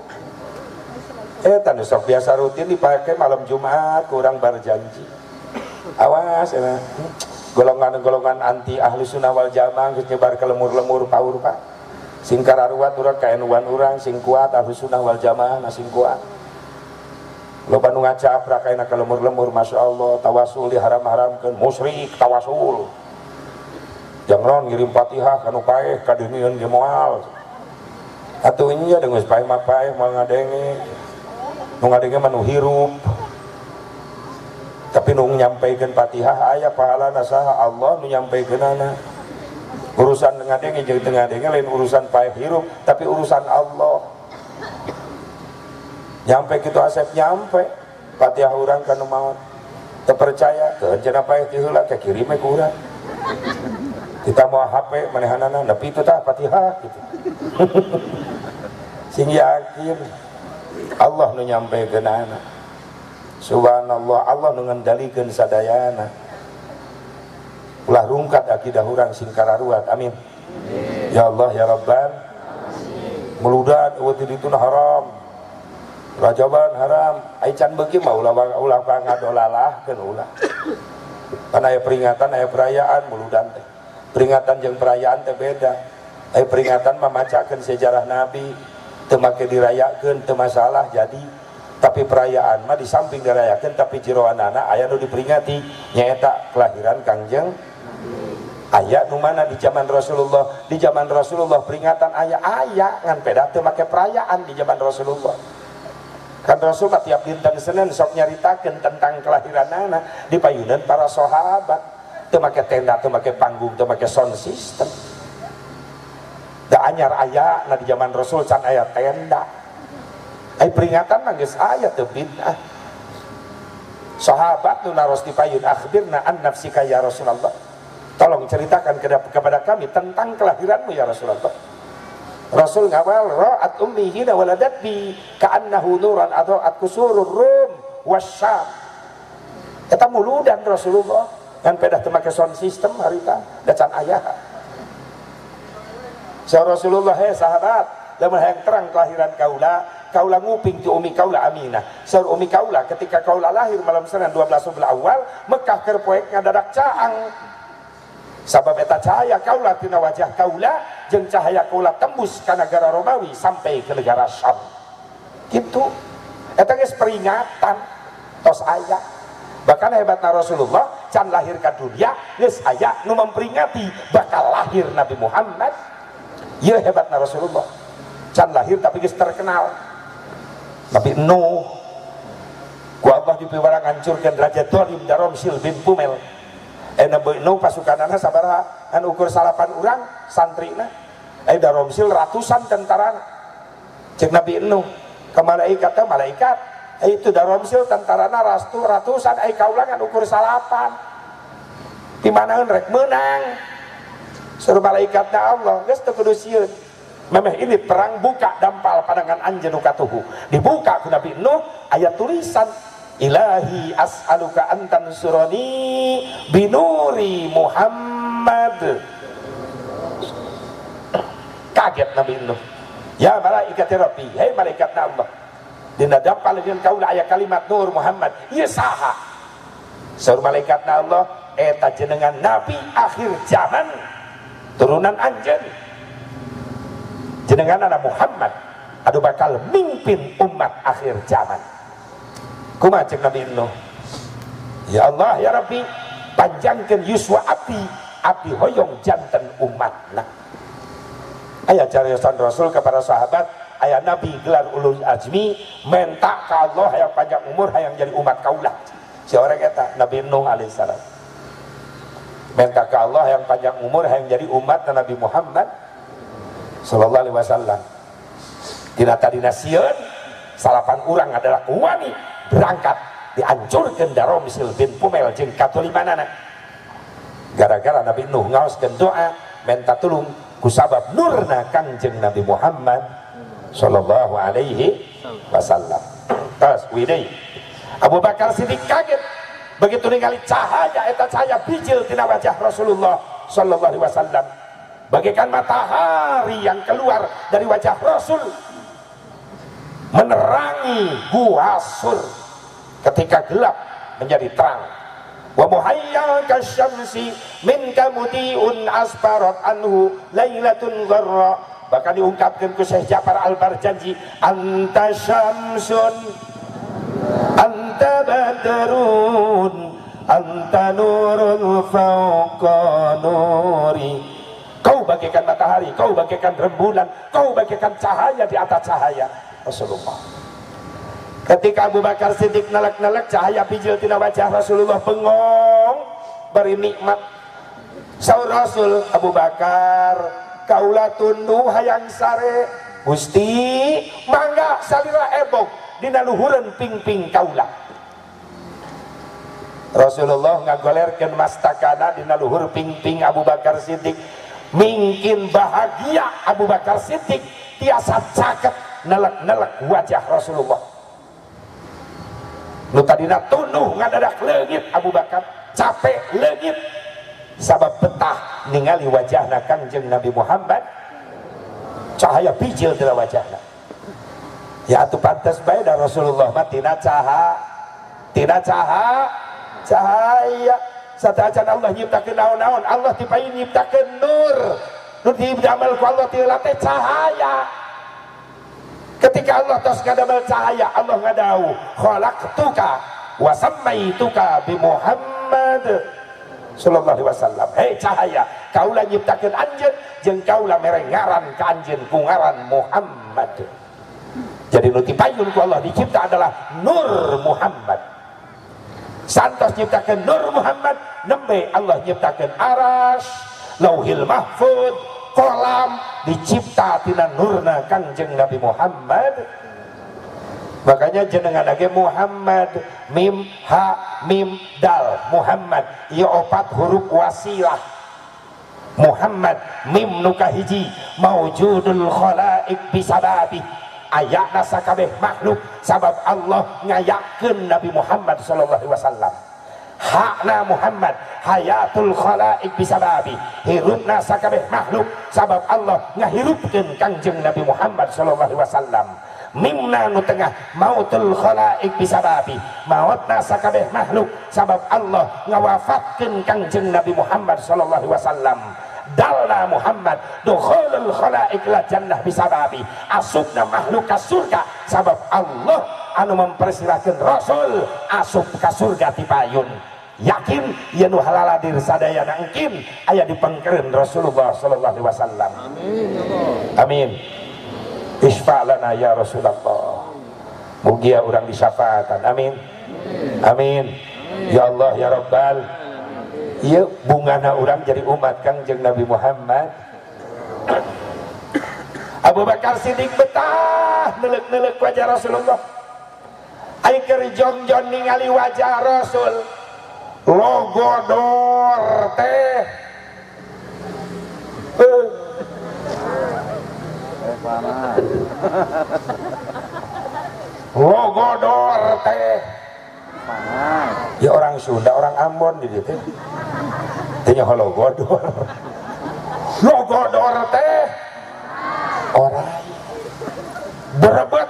eta nu sok biasa rutin dipake malam Jumat kurang berjanji awas ya golongan-golongan anti ahli sunnah wal jamaah geus nyebar ke lemur-lemur paur Pak sing kararuat urang kaenuan urang sing kuat ahli sunnah wal jamaah na sing kuat loba nu ngacaprak ayeuna ka lemur-lemur masyaallah tawasul diharam-haramkeun musyrik tawasul jangan ngirim Fatihah kanu paeh ka deungeun ge moal atuh nya deung geus paeh mah paeh moal ngadenge nu ngadenge mah nu hirup tapi nu nyampaikeun Fatihah aya pahalana saha Allah nu nyampaikeunana urusan ngadenge jeung teu ngadenge lain urusan paeh hirup tapi urusan Allah nyampe kitu asep nyampe Fatihah urang kanu maot teu percaya keun cenah paeh ti heula teh kirime ku urang kita mau HP manehanana nepi itu tah Fatihah gitu sing yakin Allah nu nyampekeunana subhanallah Allah nu ngendalikeun sadayana ulah rungkat akidah urang sing kararuat amin ya Allah ya Rabbal meludan eueuh di dituna haram rajaban haram ai can beuki mah ulah ngadolalah ulah kan aya peringatan aya perayaan meludan teh peringatan jeung perayaan teh beda aya peringatan mah macakeun sejarah nabi teu make dirayakeun teu masalah jadi tapi perayaan mah di samping dirayakeun tapi jeroanana aya nu diperingati nyaeta kelahiran Kangjeng aya nu mana di zaman Rasulullah peringatan aya ngan peda teu make perayaan di zaman Rasulullah kan Rasul tiap dinten Senin sok nyaritakeun tentang kelahiranana di payunan para sahabat teu make tenda teu make panggung teu make sound system da anyar aya na di zaman Rasul can aya tenda ai peringatan mah geus aya teu bid'ah sahabat nu naros di payun akhbirna an nafsika ya Rasulullah tolong ceritakan kepada kami tentang kelahiranmu ya Rasulullah. Rasul ngawal ra'at ummihi waladat bi ka'annahu nuran adaat kusurur rum wasyam eta muludan Rasulullah kan pedah teu make sound system harita da can aya sa Rasulullah sahabat lamun hayang terang kelahiran kaula nguping ti umi kaula Aminah saur umi kaula ketika kaula lahir malam Senin 12 Rabiul Awal Mekah keur poek ngadadak caang sabab eta cahaya kaula tina wajah kaula jeung cahaya kaula tembus ka negara Romawi sampai ke negara Syam gitu eta geus peringatan tos aya bahkan hebatna Rasulullah can lahir ka dunia geus aya nu memperingati bakal lahir Nabi Muhammad ieu hebatna Rasulullah can lahir tapi geus terkenal Nabi Nuh ku Allah dipiwarang hancurkeun raja Dhalim Daromsil bin Pumel Nabi Nuh pasukanana sabaraha anu ukur 8 urang santrina Daromsil ratusan tentara cek Nabi Nuh ke malaikat itu Daromsil tentarana ratusan kaulangan ukur 8 di mana rek menang suruh malaikatna Allah geus teu kudu sieun memeh ini perang buka dampal pandangan anjeun katuhu dibuka ku Nabi Nuh aya tulisan Ilahi as'aluka antan surani binuri Muhammad kaget Nabi Nuh ya malaikat Rabbi hei malaikat Allah dina dampal dengan kaula aya kalimat nur Muhammad ieu saha saur malaikat Allah eta jenengan nabi akhir zaman turunan anjeun jenengan anak Muhammad adu bakal mimpin umat akhir zaman kumaha cek Nabi Nuh ya Allah ya Rabbi panjangkeun yuswa abdi hoyong janten umatna aya cariosan Rasul kepada sahabat aya nabi gelar ulul azmi menta ka Allah hayang panjang umur hayang jadi umat kaulah si orang eta Nabi Nuh alaihissalam menta ka Allah hayang panjang umur hayang jadi umat Nabi Muhammad sallallahu alaihi wasallam tina tadina sieun 8 urang adalah wani berangkat dihancurkan Daromsil bin Pumel jeung katulimanana gara-gara Nabi Nuh ngaoskeun doa minta tulung kusabab nurna Kangjeng Nabi Muhammad sallallahu alaihi wasallam tas widai Abu Bakar Siddiq kaget begitu ningali cahaya eta cahaya bijil tina wajah Rasulullah sallallahu alaihi wasallam bagaikan matahari yang keluar dari wajah Rasul menerangi gua Sur ketika gelap menjadi terang wa muhayya kasyamsi minka mudiun asfarat anhu lailatun gharra bahkan diungkapkan ku Syekh Ja'far Al-Barjanji anta syamsun anta badrun anta nurun fauqa nuri kau bagaikan matahari kau bagaikan rembulan kau bagaikan cahaya di atas cahaya Rasulullah ketika Abu Bakar Siddiq nalak-nalak cahaya bijil tina wajah Rasulullah bengong beri nikmat saur Rasul Abu Bakar kaula tunduh hayang sare Gusti mangga salira ebog dina luhureun ping-ping kaula Rasulullah ngagolerkeun mastakana dina luhur ping-ping Abu Bakar Siddiq mungkin bahagia Abu Bakar Siddiq tiasa caket nelek-nelek wajah Rasulullah nu tadina tunuh ngadadak leungit Abu Bakar capek leungit sabab betah ningali wajahna Kangjeng Nabi Muhammad cahaya bijil tina wajahna. Ya atuh pantes bae da Rasulullah mah tina cahaya satajan Allah nyiptakeun naon-naon, Allah tipain nyiptakeun nur nu didamel ku Allah ti teh cahaya. Ketika Allah tos ngadamel cahaya, Allah ngadau khalaqtuka wa sammaituka bi Muhammad sallallahu alaihi wasallam. Hei cahaya, kaulah nyiptakeun anjeun jeung kaulah mere ngaran ka anjeun ku ngaran Muhammad. Jadi nu dipayun ku Allah dicipta adalah Nur Muhammad. Santos nyiptakeun Nur Muhammad, nembe Allah nyiptakeun Arasy, Lauhil Mahfuz, kolam dicipta tina nurna Kangjeng Nabi Muhammad. Makanya jenengan lagi Muhammad, mim ha mim dal, Muhammad ieu opat huruf wasilah. Muhammad mim nu kahiji maujudul khalaiq bisababi, ayatna sakabeh makhluk sabab Allah ngayakeun Nabi Muhammad sallallahu alaihi wasallam. Hakna Muhammad hayatul khalaiq bisababi, hirupna sakabeh makhluk sabab Allah ngahirupkeun Kangjeng Nabi Muhammad sallallahu alaihi wasallam. Mimna nu tengah mautul khalaiq bisababi, mautna sakabeh makhluk sabab Allah ngawafatkeun Kangjeng Nabi Muhammad sallallahu alaihi wasallam. Dalna Muhammad dukhulul khalaiq la jannah bisababi, asupna makhluk ka surga sabab Allah anu mempersilahkeun Rasul asup ka surga ti payun. Yakin yen nu halaladir sadayana engkin aya di pengkeun Rasulullah sallallahu alaihi wasallam. Amin ya Allah. Amin. Isfa' lana ya Rasulullah. Mugia urang disyafaatan. Amin. Amin. Ya Allah ya Rabbal. Ieu bungana urang jadi umat Kangjeng Nabi Muhammad. Abu Bakar Siddiq betah neulek-neulek wajah Rasulullah. Ai keur jongjon ningali wajah Rasul. Logodor teh. Logodor teh. Ya orang Sunda, orang Ambon di ditu. Teh nya logodor. Logodor teh. Orang berebet.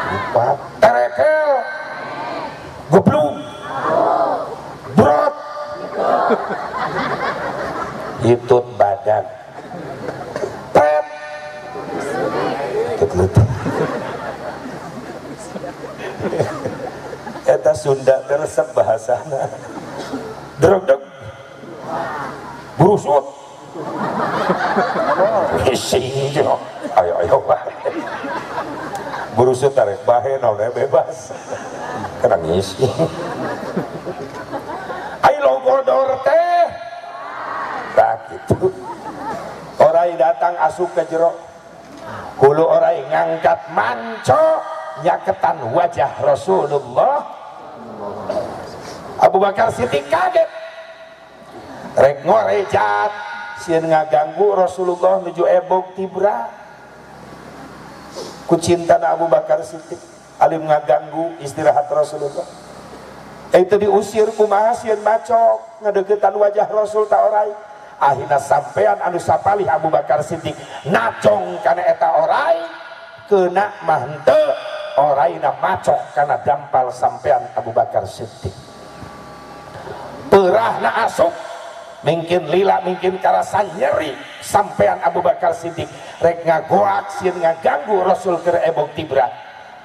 Lupa. Terekel. Goblok. Brot. Hitut badan. Pret. Tutut. Eta Sunda teresep bahasana. Drog-drog. Burusut. Ising jo. Ayo bae. Burusut tarek bae naon bebas. Kana ngisi. Ai logodor teh. Tah kitu. Orai datang asup ke jero. Hulu orai ngangkat manco nyaketan wajah Rasulullah. Abu Bakar Siddiq kaget. Rek ngorejat sieun ngaganggu Rasulullah nuju ebog tibra. Ku cintana Abu Bakar Siddiq alim ngaganggu istirahat Rasulullah. Itu diusir kumaha sieun macok ngadeukeutan wajah Rasul ta orai. Akhirna sampean anu sapalih Abu Bakar Siddiq nacong kana eta orai keuna mah henteu oraina macok kana dampal sampean Abu Bakar Siddiq. Peurahna asup mungkin lila mungkin karasa nyeri sampean Abu Bakar Siddiq rek ngagoak sieun ngaganggu Rasul keur ebog tibra.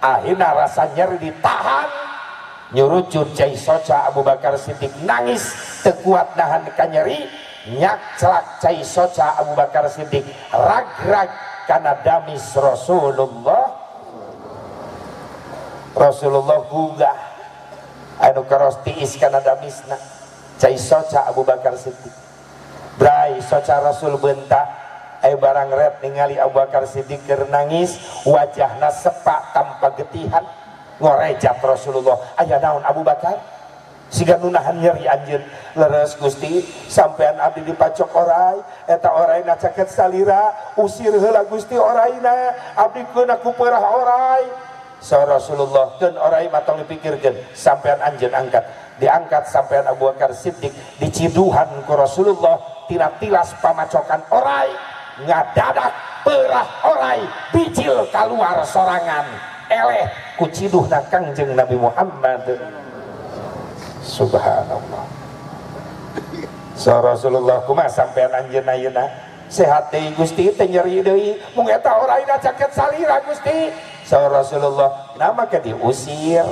Akhirna rasa nyeri ditahan nyurucut cai soca Abu Bakar Siddiq nangis teu kuat nahan ka nyeri nyak celak cai soca Abu Bakar Siddiq rag-rag kana damis Rasulullah. Rasulullah gugah anu karos tiis kana damisna cai soca Abu Bakar Siddiq. Brai soca Rasul bentak aya barang red ningali Abu Bakar Siddiq keur nangis wajahna sepak tanpa getihan ngorejat Rasulullah. Aya naon Abu Bakar? Siga nunahan nyeri anjeun. Leres Gusti sampean abdi dipacok orai eta oraina caket salira usir heula Gusti oraina abdi keuna ku peurah orai. So Rasulullah keun orai matong dipikirkeun sampean anjeun angkat. Diangkat sampean Abu Bakar Siddiq diciduhan ku Rasulullah tina tilas pamacokan orai ngadadak perah orai bicil keluar sorangan eleh kuciduhna Kangjeng Nabi Muhammad. Subhanallah. So Rasulullah kumaha sampean anjeunna ayeuna sehat deui Gusti teh nyeri deui mung eta oraina caket salira Gusti. So Rasulullah nama ke diusir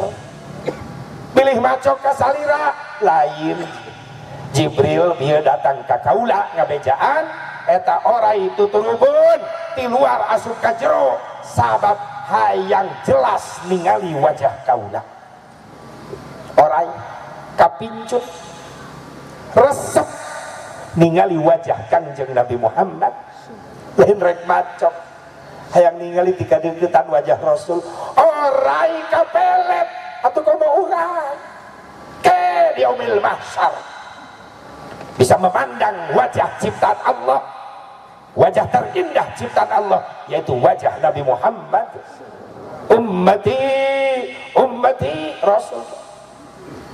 pilih macok ka salira lain Jibril dia datang ka kaula ngabejaan eta orai tuturubun di luar asup ka jero sabab hayang jelas ningali wajah kaula orai kapincut resep ningali wajah Kangjeng Nabi Muhammad lain rek macok hayang ningali tika deuketan wajah Rasul orai kapelet atuh komo urang ke di yaumil mahsyar bisa memandang wajah ciptaan Allah, wajah terindah ciptaan Allah yaitu wajah Nabi Muhammad. Ummati ummati Rasul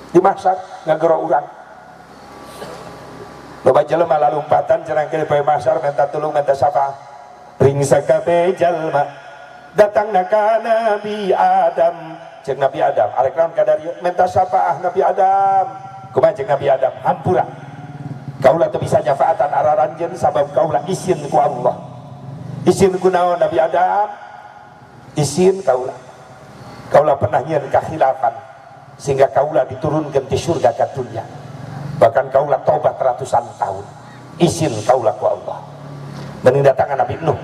di mahsyar ngagero urang loba jelema lalumpatan cenah ke poe mahsyar minta tulung minta syafaat ring sakabe jalma datangna ka Nabi Adam jeung Nabi Adam arek naon kadarieu minta syafaat Nabi Adam kumaha jeung Nabi Adam hampura kaulah teu bisa nyafaatan araranjeun sabab kaulah izin ku Allah izin ku naon Nabi Adam izin kaulah pernah nyieun kakhilafan sehingga kaulah diturunkan di surga ke dunia bahkan kaulah tobat ratusan tahun izin kaulah ku Allah mending datangan Nabi Nuh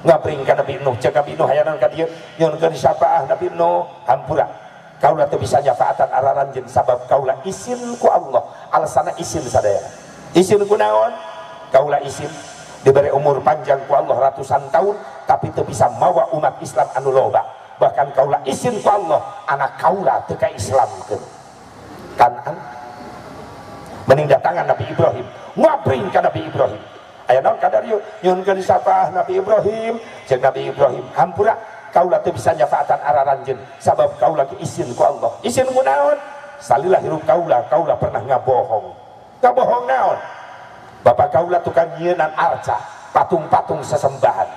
ngabring ka Nabi Nuh cek Nabi Nuh hayanan ka dieu nyieunkeun syafaat Nabi Nuh hampura kaulah teu bisa nyafaatan araranjeun sabab kaulah izin ku Allah alasana izin sadaya izin kunaon kaulah izin diberi umur panjang ku Allah ratusan tahun tapi teu bisa mawa umat Islam anu loba bahkan kaulah izin ku Allah anak kaulah teu ka Islamkeun Kanan mending datangan Nabi Ibrahim ngabring ka Nabi Ibrahim aya naon kadarieu nyuhunkeun syafaat Nabi Ibrahim jeung Nabi Ibrahim hampura kaulah teu bisa nyafaatan araranjeun sabab kaulah izin ku Allah izin kunaon salilah hirup kaulah pernah ngabohong kabohong naon bapak kaulah tukang nyieunnan arca patung-patung sesembahan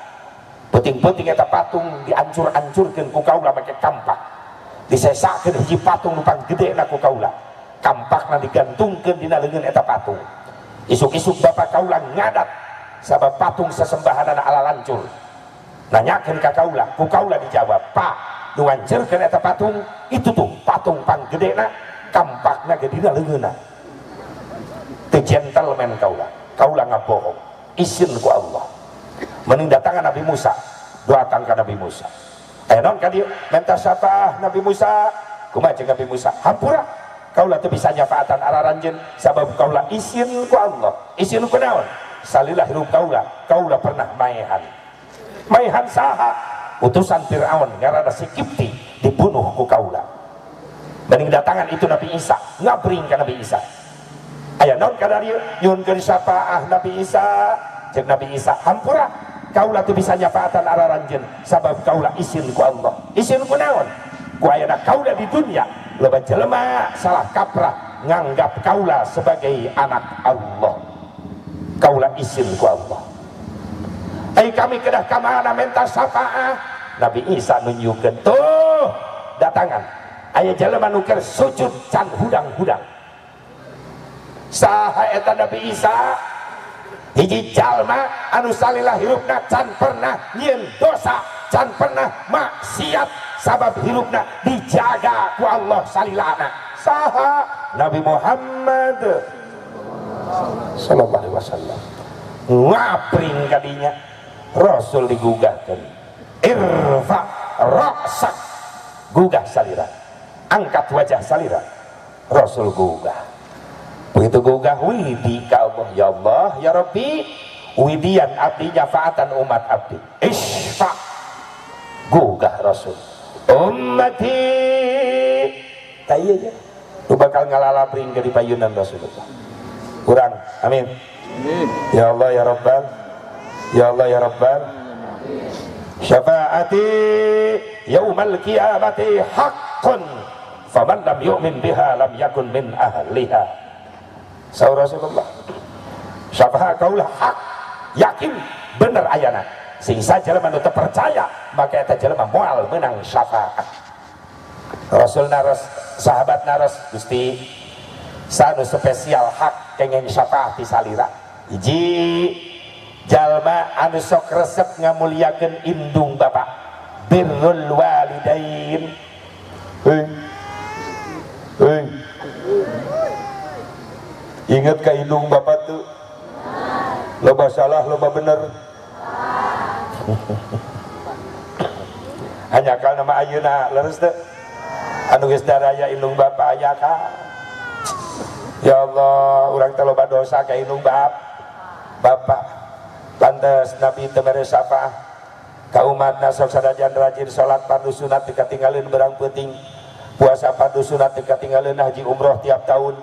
penting-penting eta patung diancur-ancurkeun ku kaulah make kampak disesakeun hiji patung nu panggedena ku kaulah kampakna digantungkeun dina leungeun eta patung isuk-isuk bapak kaulah ngadat sabab patung sesembahan ala lancur nanyakeun ka kaulah ku kaulah dijawab pak nu ngancurkeun eta patung itu tuh patung panggedena kampakna ge dina leungeunna teu gentleman kaulah ngabohong izin ku Allah mending datangan Nabi Musa doakan ka Nabi Musa aya naon ka dieu minta syafaat Nabi Musa kumaha jeung Nabi Musa hampura kaulah teu bisa nyafaatan araranjeun sabab kaulah izin ku Allah izin ku naon salilah hirup kaulah pernah maehan saha utusan Firaun ngaranna si Kipti dibunuh ku kaulah mending datangan itu Nabi Isa ngabring ka Nabi Isa aya naon kadarieu nyuhunkeun syafaat Nabi Isa jeung Nabi Isa hampura kaulah teu bisa nyafaatan araranjeun sabab kaulah izin ku Allah izin ku naon ku ayeuna kaulah di dunia loba jelema salah kaprah nganggap kaulah sebagai anak Allah kaulah izin ku Allah ai kami kedah ka mana minta syafaat Nabi Isa nunjukkeun tuh datangan aya jelema nu keur sujud can hudang-hudang saha eta Nabi Isa hiji jalma anu salilah hirupna can pernah nyieun dosa can pernah maksiat sabab hirupna dijaga ku Allah salilana saha Nabi Muhammad sallallahu alaihi wasallam ngapring kadinya Rasul digugahkeun irfa ra'sak gugah salira angkat wajah salira Rasul gugah begitu gugah widi ka Allah ya Allah ya Rabbi widian abdi nyafaatan umat abdi isfa gugah Rasul ummati tayya lu bakal ngalalabring ke di payunan Rasulullah kurang amin ya Allah ya Rabbal ya Allah ya Rabbal syafaati yaumal qiyamati haqqun faman lam yu'min biha lam yakun min ahliha Saur Rasulullah syafaat kaulah hak yakin bener ayana sing saja lemah nu percaya maka eta jelema moal menang syafaat. Rasul naros sahabat naros Gusti sanu spesial hak kengen syafaat di salira hiji jalma anu sok resep ngamuliakeun indung bapak birrul walidain. Ingat ka indung bapak tuh loba salah loba bener hanya kal nama ayeuna leres teu anu geus daraya indung bapak aya ka ya Allah urang teh loba dosa ka indung bapak pantes Nabi teu mere syafaat ka umatna sok sadajan rajin salat fardu sunat teu katinggalin berang penting puasa fardu sunat teu katinggalin haji umroh tiap tahun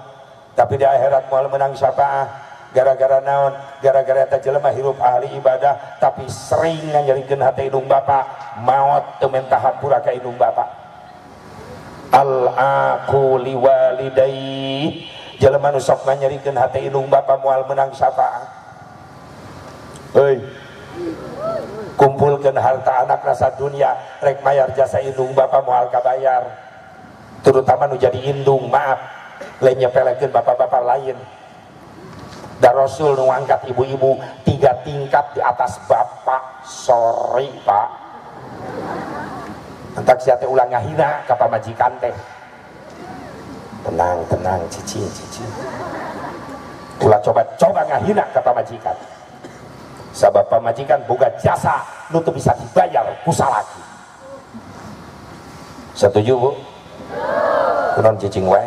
tapi di akhirat moal menang syafaat gara-gara naon gara-gara eta jelema hirup ahli ibadah tapi sering nyarikeun hate indung bapak maot teu menta hampura ka indung bapak. Al aqu liwalidayhi jelema nu sok nyarikeun hate indung bapak moal menang syafaat. Kumpulkeun harta anak rasa dunia rek mayar jasa indung bapak moal kabayar terutama nu jadi indung maaf lain nyepelekeun bapak-bapak lain. Dan Rasul ngangkat ibu-ibu 3 tingkat di atas bapak. Sorry pak entak sia teh ulang ngahina ka pamajikan teh. Tenang cici ulah coba ngahina ka pamajikan sabab pamajikan boga jasa nu teu bisa dibayar ku salaki. Setuju bu? Kunaon cicing wae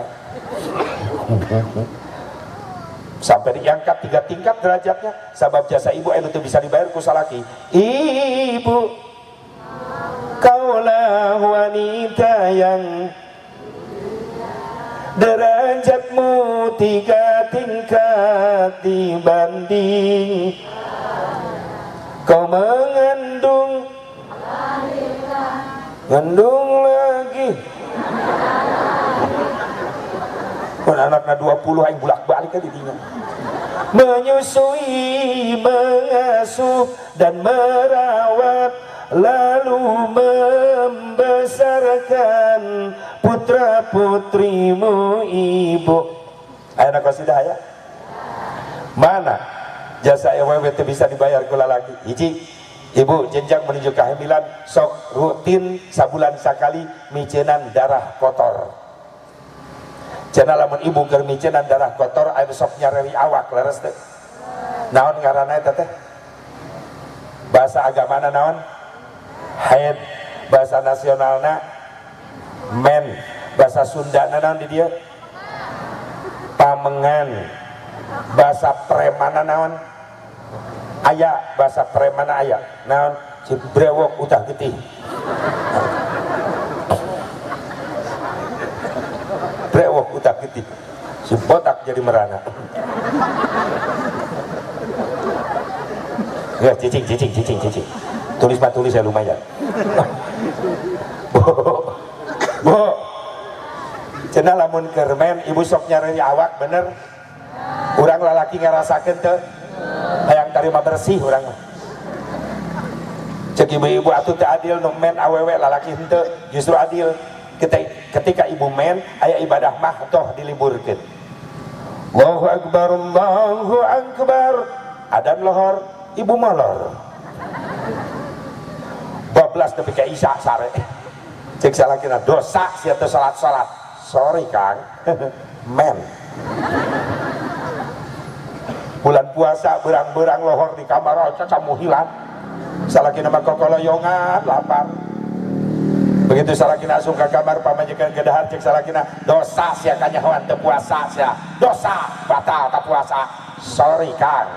sampai diangkat 3 tingkat derajatnya sabab jasa ibu anu teu bisa dibayar ku salaki. Ibu kaulah wanita yang derajatmu 3 tingkat dibanding kau mengandung lagi pun anaknya 20 aing bulak-balik ka didinya menyusui mengasuh dan merawat lalu membesarkan putra putrimu ibu. Aya qasidah ya mana jasa awewe teu bisa dibayar ku lalaki. Hiji ibu jenjang menuju kehamilan sok rutin sabulan sakali micenan darah kotor. Cenah lamun ibu keur micenan darah kotor aya sok nyareri awak leres teh. Naon ngaranna eta teh? Bahasa agamana naon? Haid. Bahasa nasionalna men. Bahasa Sundana naon di dieu? Pamengan. Bahasa premana naon? Aya bahasa premana aya. Naon? Cibrewok utah getih. Brewok utak getih si botak jadi merana ya cicing tulis ya lumayan. Bu cenah lamun kermen ibu sok nyari awak bener urang lalaki ngarasakeun teu hayang tarima bersih urang cek ibu-ibu atuh teu adil nu men awewe lalaki henteu justru adil. Ketika ibu men aya ibadah mah toh diliburkeun. Allahu akbar adan lohor ibu molor 12 nepi ka isya sare cek salakina dosa sia teu salat sorry kang men bulan puasa berang-berang lohor di kamar aja camuhilan salakina mah kokoloyongan lapar. Begitu salakina asup ka kamar pamajikan gedahar cek salakina dosa sia kanyahoan teu puasa sia dosa batal ka puasa sorry kang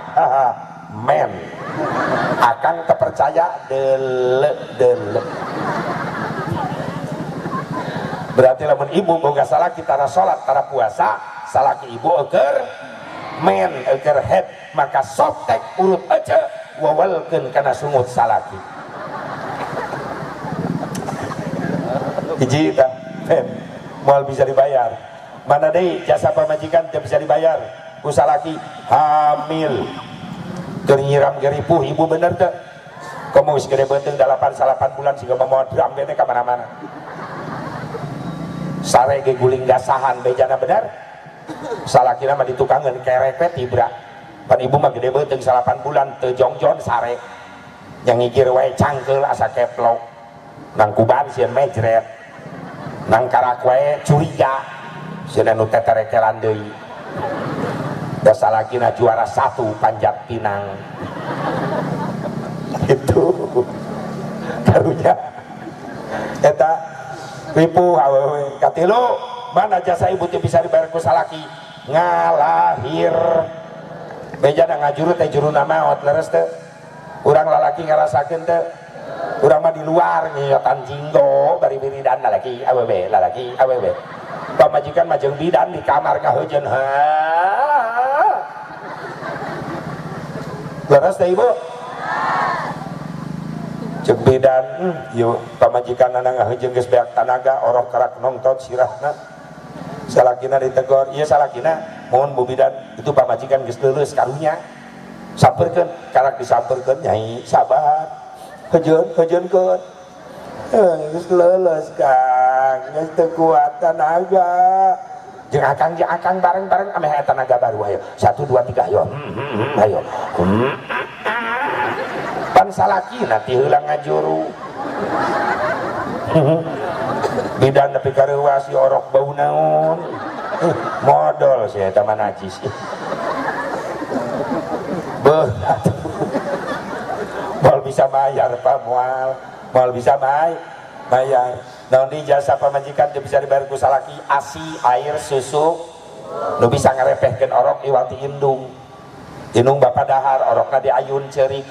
men akang terpercaya dele berarti lamun ibu boga salaki tara salat tara puasa salaki ibu euker men euker head maka sotek urut aja wawalkeun kana sungut salaki. Hiji tah moal bisa dibayar mana deui jasa pamajikan teu bisa dibayar ku salaki hamil keur nyiram geripuh ibu bener teu Komo wis gede beuteung 8 bulan siga memodram bete ka mana-mana. Sare ge guling gasahan bejana bener. Salakina mah ditukangeun kerepet tibra. Pan ibu mah gede beuteung 8 bulan teu jongjon sare. Yang ngigir wae cangkeul asa keplok. Nang kuban sieun mejret. Nang karak wae curiga. Sieun anu teterekelan deui. Da salakina juara 1 Panjat Pinang. Itu karunya eta ripu awewe katilu mana jasa ibu teh bisa dibayar ku salaki ngalahir bejana ngajuru teh juru nama leres teh urang lalaki ngarasakeun teh urang mah di luar nyotan jinggo bari biridan lalaki awewe pamajikan mah jeung bidan di kamar kaheujeun leres teh ibu cek bidan yuk pamajikan anak ngahejeung geus beak tanaga orok kerak nongtot sirahna salakina ditegor iya salakina mohon bu bidan itu pamajikan geus leuleus karunya sampeurkeun karak disampeurkeun nyai sabar hejeun keun geus leuleus Kang geus teu kuat tanaga jeung akang bareng-bareng ame aya tanaga baru ayo 1 2 3 ayo ayo pan salaki nanti hilang ngajuru bidan nepi kareuwa si orok bau naon modal si eta mah najis berat moal bisa bayar Pak moal bisa bayar naon di jasa pamajikan teu bisa dibayar ku salaki asi air susu nu bisa ngarepehkeun orok iwati indung inung bapak dahar orokna diayun ceurik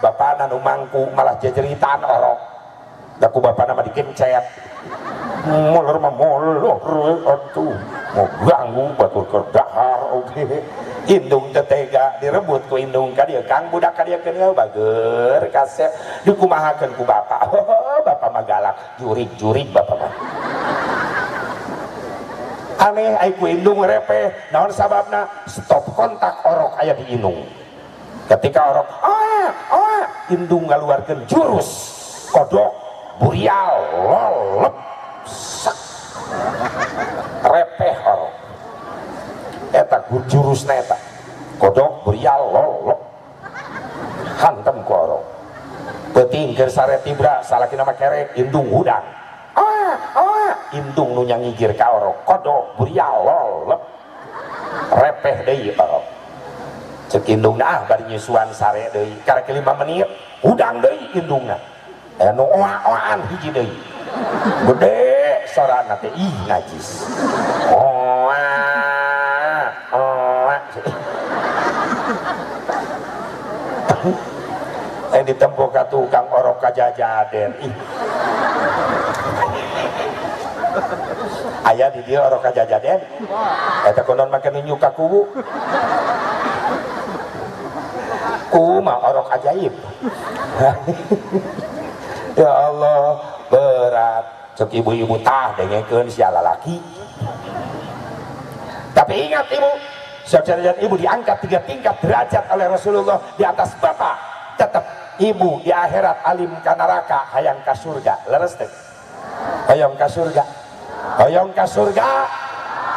bapak nu mangku malah jejeritan orok daku bapak nama dikencet molor atuh mau ganggu batur keur dahar oge indung tetega direbut ku indung ka dieu Kang budak ka dieu keun bager kasep dikumahakeun ku bapak bapak mah galak jurig bapak mah aneh aiku indung repeh naon sababna stop kontak orok aya di indung ketika orok indung ngaluarkeun jurus kodok burial lolep sak repeh orok eta jurusna eta kodok burial lolep hantem ku orok peuting keur sare tibra salakina mah kerek indung hudang indung nu nyangigir ka orok kodok burial lolep repeh deui orok cek indungna bari nyusuan sare deui karek 5 menit hudang deui indungna anu oa-oaan hiji deui gede sorana teh ih najis oa ditempo ka tukang orok kajajaden ih aya di dia orok kajajaden eta konon makan nyuka kubu mah orok ajaib ya Allah berat cek ibu-ibu tah dengekeun sia lalaki tapi ingat ibu saudara ibu diangkat 3 tingkat derajat oleh Rasulullah di atas bapak tetap ibu di akhirat alim ka neraka hayang ka surga leres teh hayang ka surga hoyong ka surga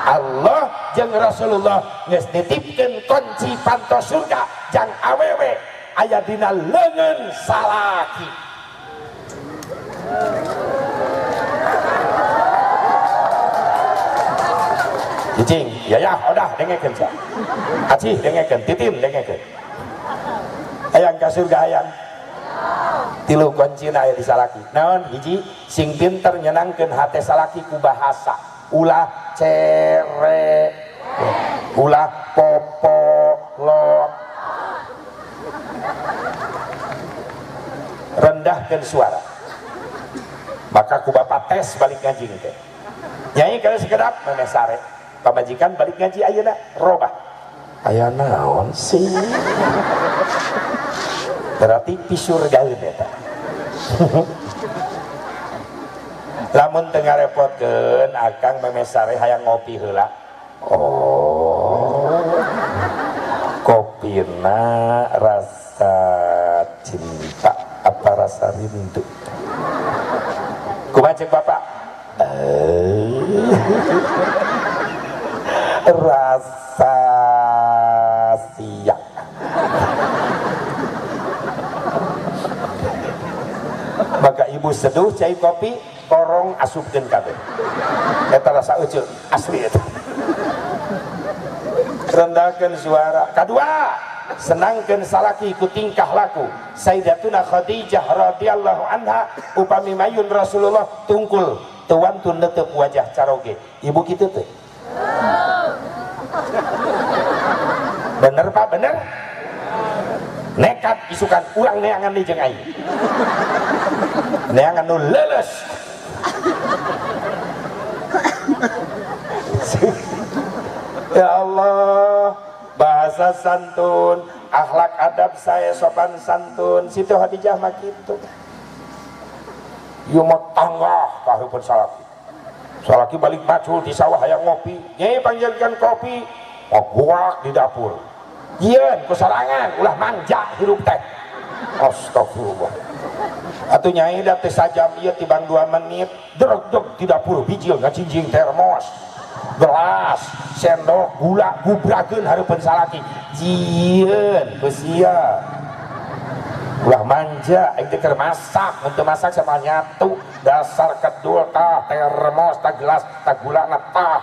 Allah jeung Rasulullah geus nitipkeun kunci pantos surga jang awewe aya dina leungeun salaki cicing ya udah dengekeun sia acih dengekeun titim dengekeun hayang ka surga hayang 3 kuncina aya di salaki naon hiji sing pinter nyenangkeun hate salaki ku bahasa ulah cere ulah popo lo rendahkeun suara maka ku bapak tes balik ngaji teh nyai kalau sekedap memeh sare pamajikan balik ngaji ayeuna robah aya naon sih berarti pisur gaun eta lamun teu ngarepotkeun akang memesare hayang ngopi heula kopina rasa cinta rasa rindu. Kumaha cek bapak? Rasa siap. Maka ibu seduh cai kopi korong asupkeun kabeh. Eta rasa euceul asli eta. Rendahkeun suara. Kadua, senangkeun salaki ku tingkah laku. Sayyidatuna Khadijah radhiyallahu anha upami mayun Rasulullah tungkul tuan tun netep wajah caroge. Ibu kitu teh. Bener Pak, bener? Nekat isukan urang neangan di jeung aing. Neangan nu leuleus. Ya Allah, bahasa santun, akhlak adab saya sopan santun. Situ Khadijah mah kitu. Ieu mah tanggah ka heupeun salaki. Salaki balik macul di sawah hayang ngopi. Nyai panggilkeun kopi, ngobuak di dapur. Ieun ku sorangan ulah manja hirup teh. Astagfirullah. Atuh nyai da teh sajam ieu tibang 2 menit, dreg-dreg di dapur bijil ngacinging termos. Gelas, sendok, gula, gubrakeun hareupeun salaki. Jieun beusia. Ulah manja, aing teh keur masak, mun teu masak sama nyatu, dasar kedul tah termos, tah gelas, tah gulana tah.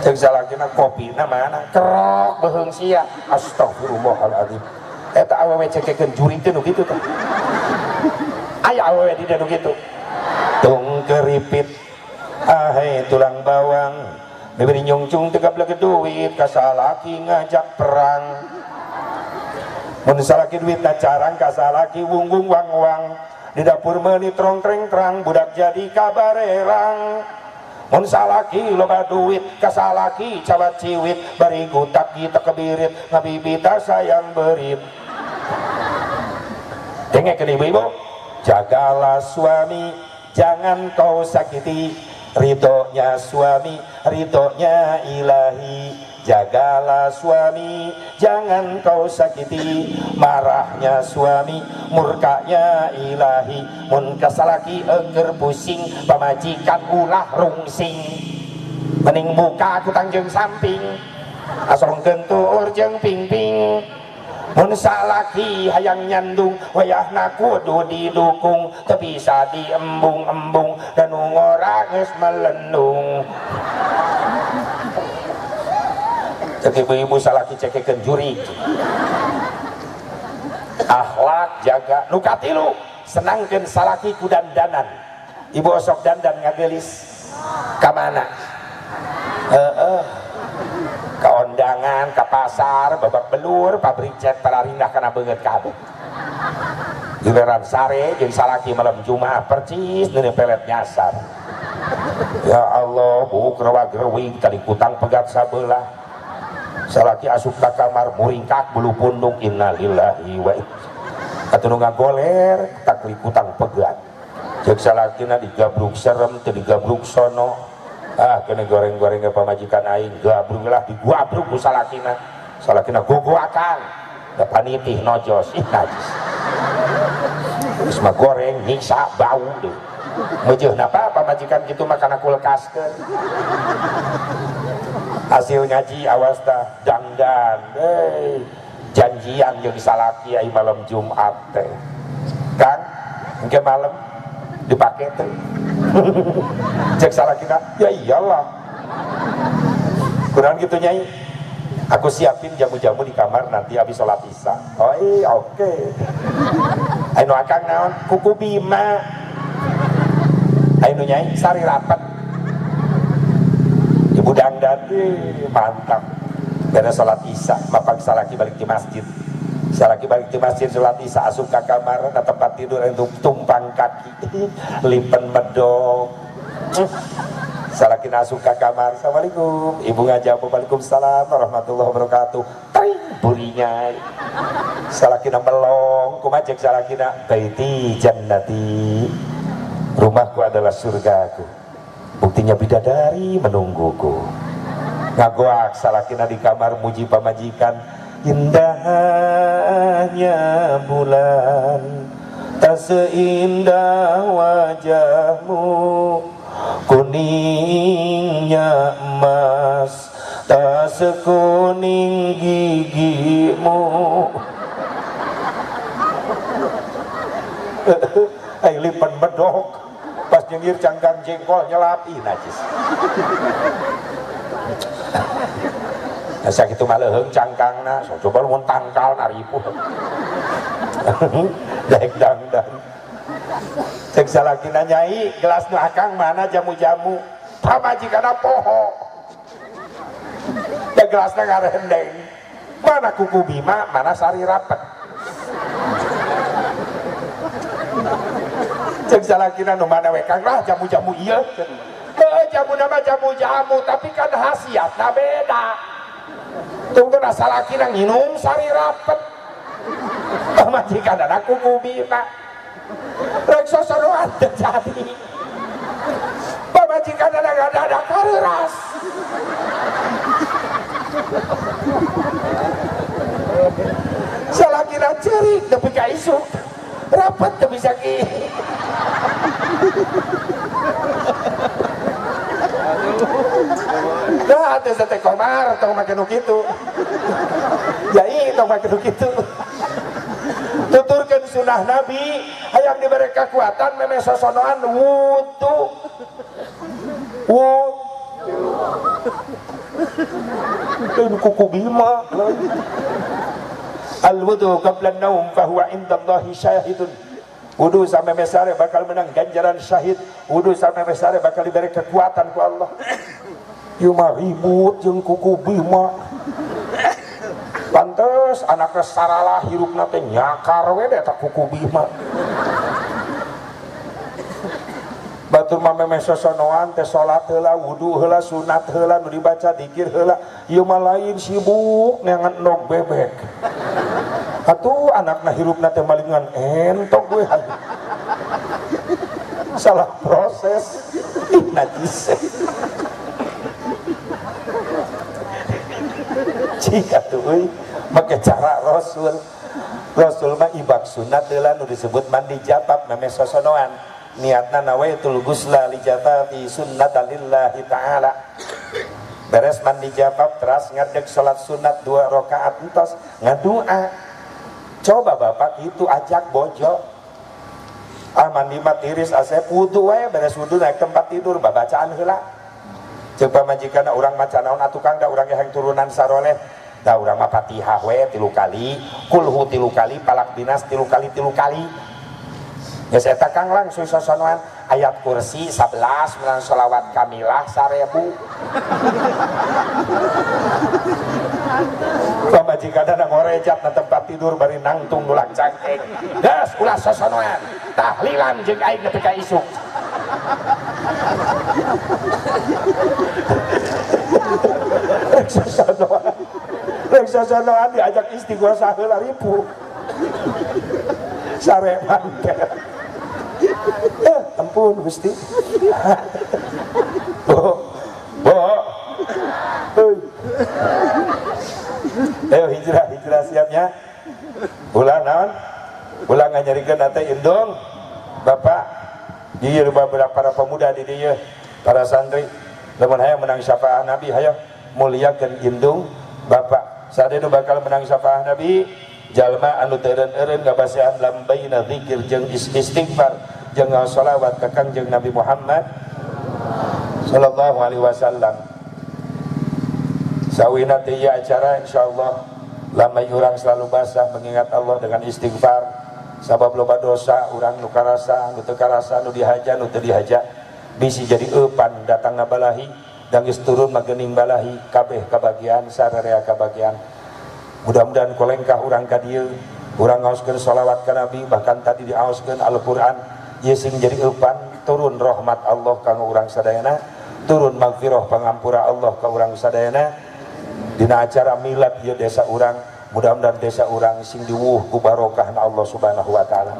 Ceuk salakina kopina mana? Kerok beheung sia. Astagfirullahaladzim. Eta awewe cekekeun juri teh nu kitu teh. Aya awewe di dieu nu kitu. Tung keripit ahai tulang bawang bibir nyungcung teu gablek duit ka salaki ngajak perang. Mun salaki duitna carang ka salaki wunggung wang-wang di dapur meuni trong-treng-trang budak jadi kabarerang. Mun salaki loba duit ka salaki cabat ciwit bari gutak kita kebirit ngabibita sayang berit. Dengekeun ibu-ibu, jagalah suami jangan kau sakiti, ridhonya suami ridhonya ilahi. Jagalah suami jangan kau sakiti, marahnya suami murkanya ilahi. Mun kasalaki eger pusing pamajikan ulah rungsing, mending buka kutang jeung samping asongkeun tuur jeung pingping. Mun salaki hayang nyandung wayahna kudu didukung, teu bisa diembung-embung dan ngora geus melendung. Cek ibu-ibu salaki cekekeun juri. Akhlak jaga. Nu katilu, senangkeun salaki ku dandanan. Ibu osok dandan ngageulis ka mana? Ka ondangan, ka pasar, babak belur, pabrik cat pararindah kana beungeut kabeh. Giliran sare jeung salaki malam Jumat percis neuneu pelet nyasar. Ya Allah, bu gerewag-gerewing tadi kutang pegat sabelah. Salaki asup ka kamar muringkak bulu pundung innalillahi wa inna. Atuh nu ngagoler tak likutang pegat. Ceuk salakina digabruk serem teu digabruk sono. Kena goreng-goreng ke pamajikan aing gabruk lah diguabruk ku salakina. Salakina gogoakan da panitih nojos ih najis. Geus mah goreng nyiksa bau deui. Meujeun apa pamajikan kitu mah kana kulkaskeun. Hasil ngaji awas dah dangdan janjian jeung salaki ai malam Jumat teh Kang engke malam dipake teh cek salakina ya iyalah kurang gitu nyai aku siapin jamu-jamu di kamar nanti habis sholat isya. Oh iya oke ayo akang naon kuku bima ayo nyai sari rapat ibu dangdan mantap karena sholat isya mapang salaki balik di masjid sholat isya asup ke kamar ke tempat tidur untuk tumpang kaki limpen medok salaki asup ke kamar assalamualaikum ibu ngajamu waalaikumsalam warahmatullahi wabarakatuh tring burinya salaki melong kumajek salaki baiti jannati rumahku adalah surgaku buktinya bidadari menungguku ngagoak salakina di kamar muji pamajikan indahnya bulan tak seindah wajahmu, kuningnya emas, tak sekuning gigimu. Ayo lipan bedok pas nyengir cangkang jengkol nyelapi najis. Asa kitu mah leuheung cangkangna, so coba mun tangkal naripu. Daek dangdang. Cek salakina nyai, gelas nu akang mana jamu-jamu? Pamajikana poho. Da gelasna ngarendeng. Mana kuku bima, mana sari rapet. Cek salakina nu mana we Kang lah jamu-jamu ieu. Jamu nama jamu-jamu, tapi kan khasiatna beda. Tunggu nasa laki nang minum sari rapet. Majikan anak kuku bima rek sosonoan terjadi. Pamajikan anak ada kareras. Salaki na cerik tapi ka isuk rapet tapi saki. Nah, ada sate komar tong make nu kitu. Jai tong make nu kitu. Tuturkeun sunah Nabi, hayang diberi kekuatan meme sosonoan wudu. Wudu. Kuku bima. Al-wudu qabla an-naum fa huwa indallahi syahidun. Wudu sampai mesare bakal menang ganjaran syahid. Wudu sampai mesare bakal diberi kekuatan ku Allah. Ieu mah ribut jeung kuku bima. Pantes anakna saralah hirupna teh nyakar we eta kuku bima. Batur mah memeh sosonoan teh salat heula, wudu heula, sunat heula, nu dibaca dzikir heula. Ieu mah lain sibuk neangan endog bebek. Atuh anakna hirupna teh malingan entok we. Salah proses. Najis. Jika tuh make cara Rasul mah ibak sunat heula nu disebut mandi jabab meme sosonoan niatna nawaitul ghusla li jabati sunnatalillahi ta'ala. Beres mandi jabab teras ngadeg salat sunat 2 rakaat entos ngadua. Coba bapak itu ajak bojo mandi mah tiris asep wudu we beres wudu naik tempat tidur babacaan heula. Coba majikan orang maca naon atuh Kang da urang yang turunan saroleh da urang mah Fatihah we 3 kali, kulhu 3 kali, palak binas 3 kali. Geus eta Kang langsung sosonoan ayat kursi 11 menang sholawat kamilah 1000. Pamajikanna ngorejat na tempat tidur bari nangtung nulang cangkeng. Geus ulah sosonoan tahlilan jeung aing nepi ka isuk. Reksasonoan diajak istighosah heula ribu. Sareman teh. Ampun Gusti. Bo. Ayo hijrah siapnya. Ulah naon? Ulah nganyarikeun teh indung. Bapak ieu beberapa para pemuda di dieu, para santri. Lamun hayang menang syafaat Nabi, hayo muliakeun indung Bapak. Sadeuna bakal menang syafaat Nabi, jalma anu teu eureun ngabasihan lambaina zikir jeung istighfar jeung shalawat ka Kangjeng Nabi Muhammad sallallahu alaihi wasallam. Sawina teh ieu acara insyaallah lamai urang selalu basah mengingat Allah dengan istighfar. Sabab loba dosa urang nu karasa, nu teu karasa, nu dihaja, nu teu dihaja bisi jadi eupan datangna balahi dan geus turun magening balahi kabeh kabagian sararea kabagian. Mudah-mudahan kolengkah urang ka dieu urang ngaoskeun shalawat ka Nabi, bahkan tadi diaoskeun Al-Qur'an ieu sing jadi eupan turun rahmat Allah ka urang sadayana, turun magfirah pangampura Allah ka urang sadayana dina acara milad ieu desa urang. Mudah-mudahan desa urang sing diwuh ku barokahna Allah Subhanahu wa taala.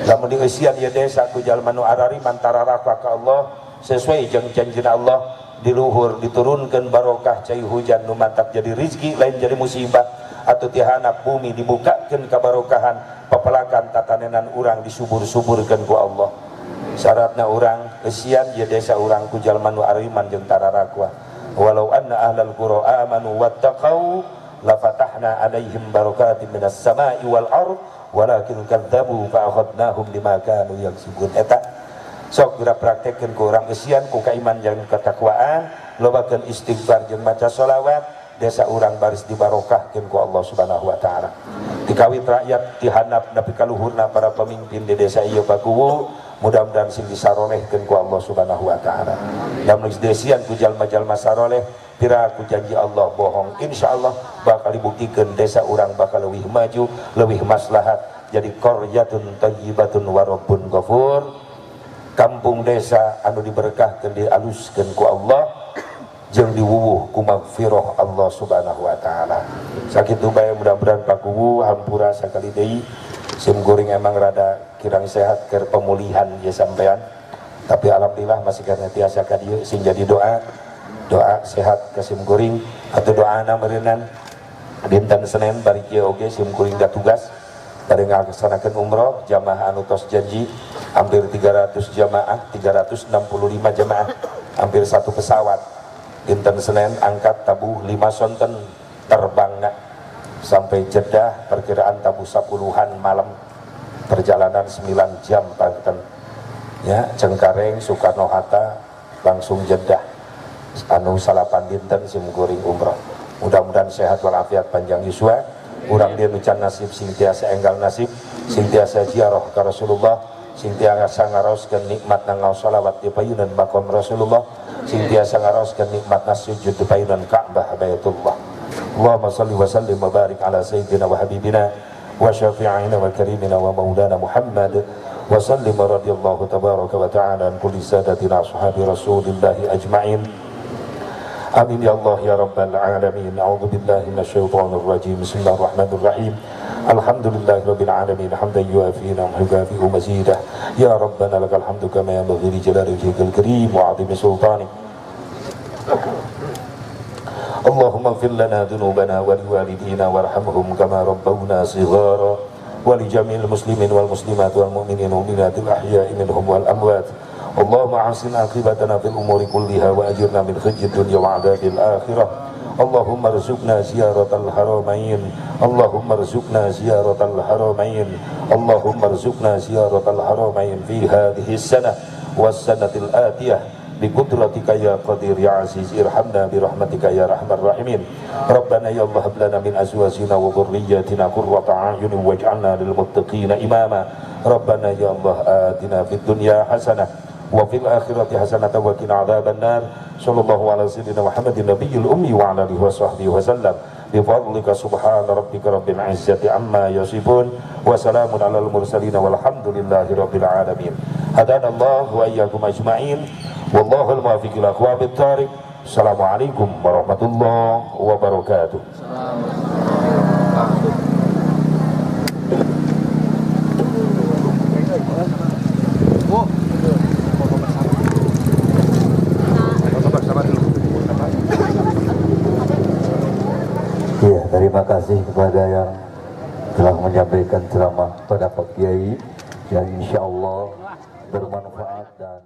Lamun dieusian ieu desa ku jalma nu arari mantararaka ka Allah sesuai jeung janjina Allah di luhur diturunkeun barokah cai hujan nu mantap jadi rezeki lain jadi musibah. atau tihanap bumi dibukakan kabarokahan pepelakan tatanenan urang disubur-suburkan ku Allah. Syaratna urang kesian ya desa urang ku jalman nu ariman jeung tararakwa. Walau anna ahlal qura amanu wattaqau la fatahna alaihim barakatin minas sama'i wal ard walakin kadzabu fa akhadnahum bima kanu yaksubun. Eta sok geura praktekkeun ku urang kesian ku kaiman jeung ketakwaan, lobakeun istighfar jeung maca sholawat, desa urang baris dibarokahkeun ku Allah Subhanahu wa taala. Dikawit rakyat dihandap nepi ka luhurna para pemimpin di desa ieu bakuwu, mudah-mudahan sing disarolehkeun ku Allah Subhanahu wa taala. Lamun desian ku jalma-jalma saroleh pira ku janji Allah bohong, insyaallah bakal dibuktikan desa urang bakal leuwih maju, leuwih maslahat, jadi qaryatun thayyibatun wa rabbun ghafur, kampung desa anu diberkahkeun dialuskeun ku Allah jeung diwuwuh ku magfirah Allah Subhanahu wa taala. Sakitu bae mudah-mudahan pakuwu hampura sakali deui. Sim Guring emang rada kirang sehat keur pemulihan ya sampean. Tapi alhamdulillah masih karena tiasa ka dieu sing jadi doa sehat ke Sim Guring atau doana meureunnan dinten Senin bari kieu oge Sim Guring da tugas bari ngalaksanakeun umroh jamaah anu tos janji hampir 300 jamaah, 365 jamaah, hampir satu pesawat. Dinten Senin angkat tabuh 5 sonten terbangna sampai Jeddah, perkiraan tabuh 10-an malam, perjalanan 9 jam Banten ya, Cengkareng Soekarno-Hatta langsung Jeddah anu salapan dinten Sim Guring umroh. Mudah-mudahan sehat walafiat panjang yuswa, urang dia nucan nasib sing tiasa enggal nasib, sing tiasa ziarah ka Rasulullah, sing tiasa ngaroskeun nikmat ngaos shalawat di payunan makom Rasulullah, sing tiasa ngaroskeun nikmat sujud di payunan Ka'bah Baitullah. Allahumma shalli wa sallim wa barik ala sayyidina wa habibina wa syafi'ina wa karimina wa maulana Muhammad wa sallim radhiyallahu tabaraka wa ta'ala an kulli sadatina ashabi Rasulillahi ajma'in. Amin ya Allah ya rabbal alamin. A'udzu billahi minasyaitonir rajim. Bismillahirrahmanirrahim. Alhamdulillahirabbil alamin hamdan yuafi wa yukafi'u mazidah. Ya rabbana lakal hamdu kama yanbaghi li jalali wajhikal karim wa 'azimi sultanik. Allahumma ighfir lana dhunubana wa liwalidina warhamhum kama rabbawna shighara wa li jami'il muslimin wal muslimat wal mu'minin wal mu'minatil ahya'i minhum wal amwat. Allahumma ahsin aqibatana fil umuri kulliha wa ajirna min khizyid dunya wa 'adzabil akhirah. Allahumma rzuqna ziyaratal haramain. Allahumma rzuqna ziyaratal haramain. Allahumma rzuqna ziyaratal haramain fi hadhihi as-sanah was sanatil atiyah bi qudratika ya qadir ya aziz irhamna bi rahmatika ya arhamar rahimin. Rabbana ya Allah hab lana min azwajina wa dhurriyyatina qurrata a'yunin waj'alna lil muttaqina imama. Rabbana ya Allah atina fid dunya hasanah wa fil akhirati hasanatan wa qina adzaban nar. Sallallahu ala sayyidina Muhammadin nabiyil ummi wa ala alihi wa sahbihi wa sallam. Bi fadlika subhana rabbika rabbil izzati amma yasifun wa salamun alal mursalin walhamdulillahi rabbil alamin. Hadana Allah wa iyyakum ajma'in. Wallahul muwaffiq ila aqwamit thariq. Assalamualaikum warahmatullahi wabarakatuh. Ya, terima kasih kepada yang telah menyampaikan ceramah pada Pak Kiai yang insya Allah bermanfaat dan